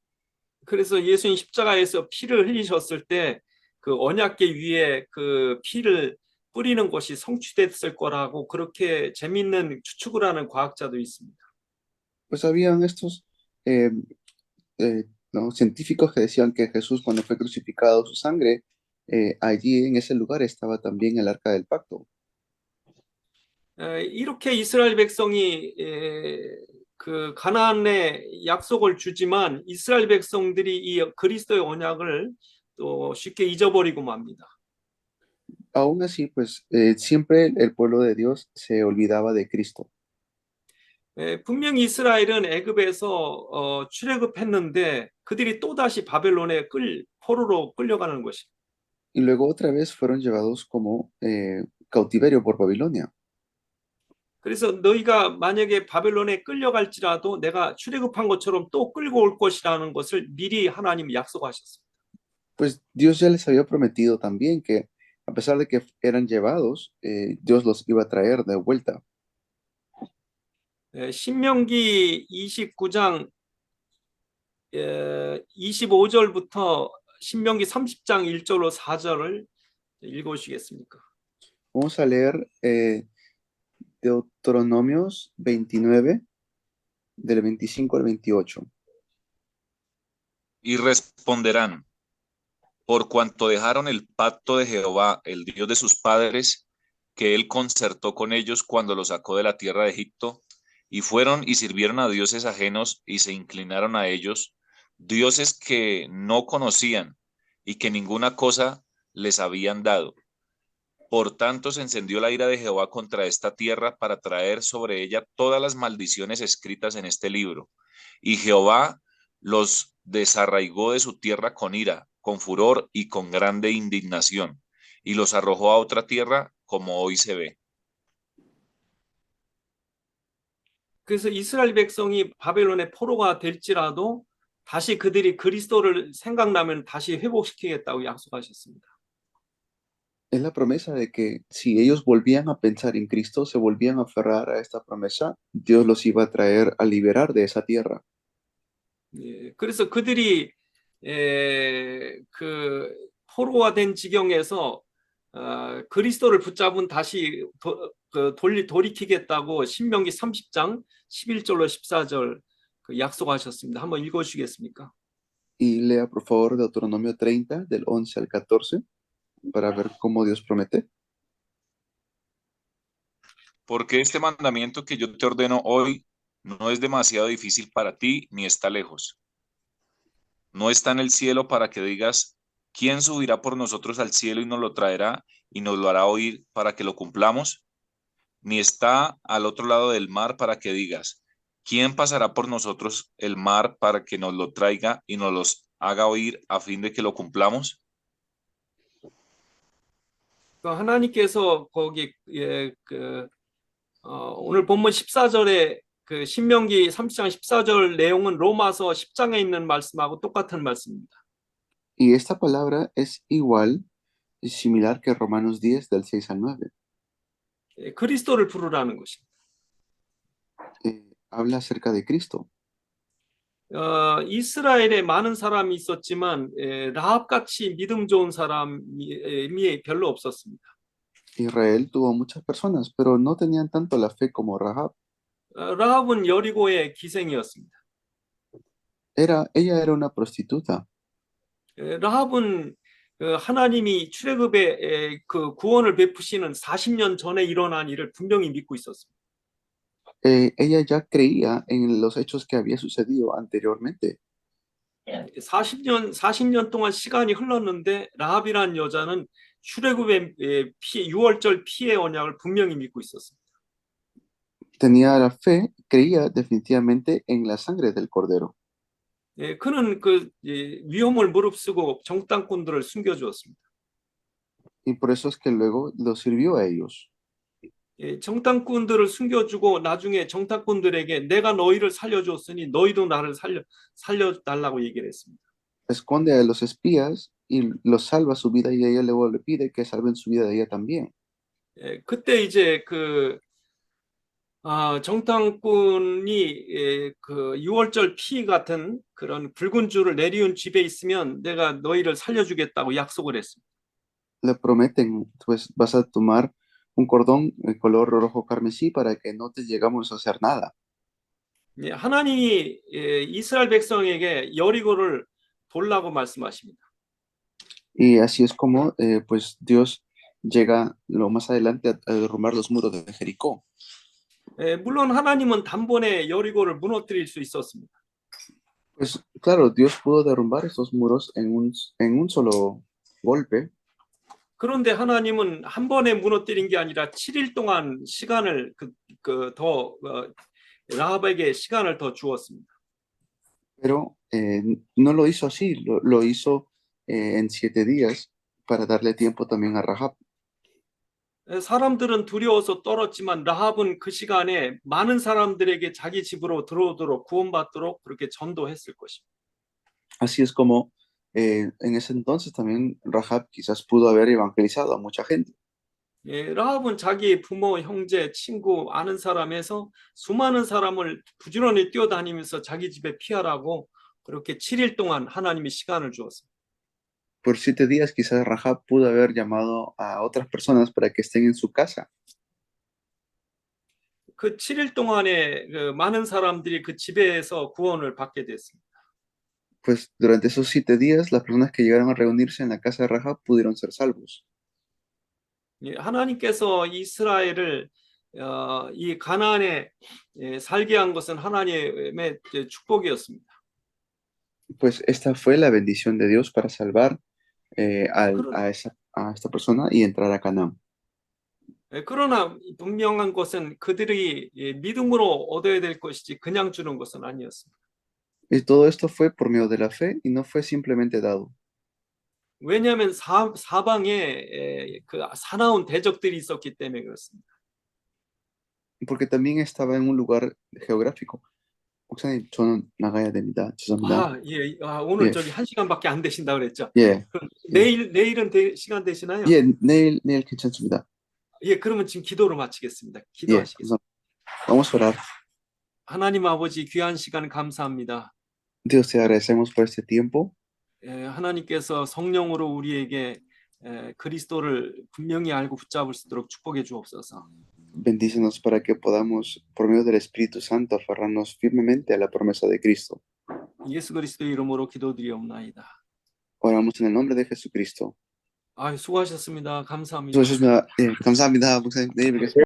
B: 그래서 예수님 십자가에서 피를 흘리셨을 때 그 언약궤 위에 그 피를 뿌리는 것이 성취됐을 거라고 그렇게 재미있는 추측을 하는 과학자도 있습니다.
A: Pues habían estos ¿no? científicos que decían que Jesús cuando fue crucificado, su sangre, allí en ese lugar estaba también el arca del pacto.
B: 이렇게 이스라엘 백성이 그 가나안의 약속을 주지만 이스라엘 백성들이 이 그리스도의 언약을 또 쉽게 잊어버리고 맙니다.
A: Aún así, pues siempre el pueblo de Dios se olvidaba de Cristo.
B: 분명히 이스라엘은 애굽에서 출애굽했는데 그들이 또다시 바벨론에 포로로 끌려가는 것입니다.
A: Y luego otra vez fueron llevados como cautiverio por Babilonia.
B: 그래서 너희가 만약에 바벨론에 끌려갈지라도 내가 출애굽한 것처럼 또 끌고 올 것이라는 것을 미리 하나님이 약속하셨습니다.
A: Pues Dios ya les había prometido también que a pesar de que eran llevados, Dios los iba a traer de vuelta.
B: 신명기 29장 25절부터 신명기 30장 1절로 4절을 읽어주시겠습니까?
A: Vamos a leer Deuteronomios 29, del 25 al 28.
C: Y responderán, por cuanto dejaron el pacto de Jehová, el Dios de sus padres, que él concertó con ellos cuando los sacó de la tierra de Egipto, y fueron y sirvieron a dioses ajenos y se inclinaron a ellos, dioses que no conocían y que ninguna cosa les habían dado. Por tanto, se encendió la ira de Jehová contra esta tierra para traer sobre ella todas las maldiciones escritas en este libro. Y Jehová los desarraigó de su tierra con ira, con furor y con grande indignación, y los arrojó a otra tierra como hoy se ve.
B: 그래서 이스라엘 백성이 바벨론의 포로가 될지라도 다시 그들이 그리스도를 생각나면 다시 회복시키겠다고 약속하셨습니다.
A: Es la promesa de que si ellos volvían a pensar en Cristo, se volvían a aferrar a esta promesa, Dios los iba a traer a liberar de esa tierra.
B: 예, 그래서 그들이 그 포로가 된 지경에서 그리스도를 붙잡은 다시 돌이키겠다고 신명기 30장 11절로 14절 그 약속하셨습니다. 한번 읽어주시겠습니까?
A: Y lea por favor Deuteronomio 30, del 11 al 14, para ver cómo Dios promete.
C: Porque este mandamiento que yo te ordeno hoy no es demasiado difícil para ti, ni está lejos. No está en el cielo para que digas, ¿quién subirá por nosotros al cielo y nos lo traerá y nos lo hará oír para que lo cumplamos? Ni está al otro lado del mar para que digas, ¿quién pasará por nosotros el mar para que nos lo traiga y nos los haga oír a fin de que lo cumplamos?
B: 하나님께서 거기 오늘 본문 14절에 그 신명기 30장 14절 내용은 로마서 10장에 있는 말씀하고 똑같은 말씀입니다.
A: Y esta palabra es igual, similar que Romanos 10, del 6 al 9.
B: 그리스도를 부르라는 것입니다.
A: Habla acerca de Cristo.
B: 이스라엘에 많은 사람이 있었지만 라합같이 믿음 좋은 사람이 별로 없었습니다.
A: Israel tuvo muchas personas, pero no tenían tanto la fe como Rahab.
B: 라합은 여리고의 기생이었습니다.
A: Ella era una prostituta.
B: 라합은 하나님이 출애굽의 그 구원을 베푸시는 40년 전에 일어난 일을 분명히 믿고 있었습니다.
A: Ella ya creía en los hechos que había sucedido anteriormente.
B: 40년 동안 시간이 흘렀는데 라합이라는 여자는 출애굽의 피, 6월절 피의 언약을 분명히 믿고 있었습니다.
A: Tenía la fe, creía definitivamente en la sangre del cordero.
B: 그는 그 위험을 무릅쓰고 정탐꾼들을 숨겨주었습니다.
A: Y por eso es que luego los sirvió a ellos.
B: 정탐꾼들을 숨겨주고 나중에 정탐꾼들에게 내가 너희를 살려줬으니 너희도 나를 살려달라고 얘기를 했습니다.
A: Esconde a los espías y los salva su vida y ella luego le pide que salven su vida de ella también.
B: 그때 이제 그 정탐꾼이 그 6월절 피 같은 그런 붉은 줄을 내리운 집에 있으면 내가 너희를 살려주겠다고 약속을 했습니다.
A: Le prometen, pues vas a tomar un cordón de color rojo carmesí para que no te llegamos a hacer nada.
B: 하나님이 이스라엘 백성에게 여리고를 돌라고 말씀하십니다.
A: Y así es como pues Dios llega lo más adelante a derrumbar los muros de Jericó.
B: 물론 하나님은 단번에 여리고를 무너뜨릴 수 있었습니다.
A: Pues claro, Dios pudo derrumbar estos muros en un solo golpe.
B: 그런데 하나님은 한 번에 무너뜨린 게 아니라 7일 동안 시간을 라합에게 시간을 더 주었습니다.
A: Pero no lo hizo así, lo hizo en 7 días para darle tiempo también a Rahab.
B: 사람들은 두려워서 떨었지만 라합은 그 시간에 많은 사람들에게 자기 집으로 들어오도록 구원받도록 그렇게 전도했을 것입니다.
A: Así es como en ese entonces también Rahab quizás pudo haber evangelizado a mucha gente.
B: 라합은 자기 부모, 형제, 친구, 아는 사람에서 수많은 사람을 부지런히 뛰어다니면서 자기 집에 피하라고 그렇게 7일 동안 하나님이 시간을 주었습니다.
A: Por 7 días quizás Rahab pudo haber llamado a otras personas para que estén en su casa.
B: 그 7일 동안에 그 많은 사람들이 그 집에서 구원을 받게 됐습니다.
A: Pues durante esos 7 días las personas que llegaron a reunirse en la casa de Rahab pudieron ser salvos.
B: 예, 하나님께서 이스라엘을 이 가나안에 살게 한 것은 하나님의 축복이었습니다.
A: Pues esta fue la bendición de Dios para salvar
B: 그런-
A: a esta persona y entrar a Canaán.
B: 그러나 분명한 것은 그들이 믿음으로 얻어야 될 것이지 그냥 주는 것은 아니었습니다.
A: Y todo esto fue por medio de la fe y no fue simplemente dado.
B: 왜냐하면 사방에 그 사나운 대적들이 있었기 때문에 그렇습니다.
A: Porque también estaba en un lugar geográfico. 목사님, 저는 나가야 됩니다. 죄송합니다.
B: 예, 오늘
A: 예.
B: 저기 1시간밖에 안 되신다 그랬죠?
A: 예,
B: 그럼
A: 예.
B: 내일은 시간 되시나요?
A: 예, 내일 괜찮습니다.
B: 예, 그러면 지금 기도로 마치겠습니다.
A: 예,
B: 기도하시겠습니다.
A: 감사합니다. Vamos a orar.
B: 하나님 아버지 귀한 시간 감사합니다.
A: Dios, te agradecemos por este tiempo.
B: 하나님께서 성령으로 우리에게 그리스도를 분명히 알고 붙잡을 수 있도록 축복해 주옵소서.
A: Bendícenos para que podamos, por medio del Espíritu Santo, aferrarnos firmemente a la promesa de Cristo.
B: 예수 그리스도의 이름으로 기도드리옵나이다.
A: Oramos en el nombre de Jesucristo.
B: 수고하셨습니다. 감사합니다.
A: 감사합니다. 목사님. 내일 뵙겠습니다.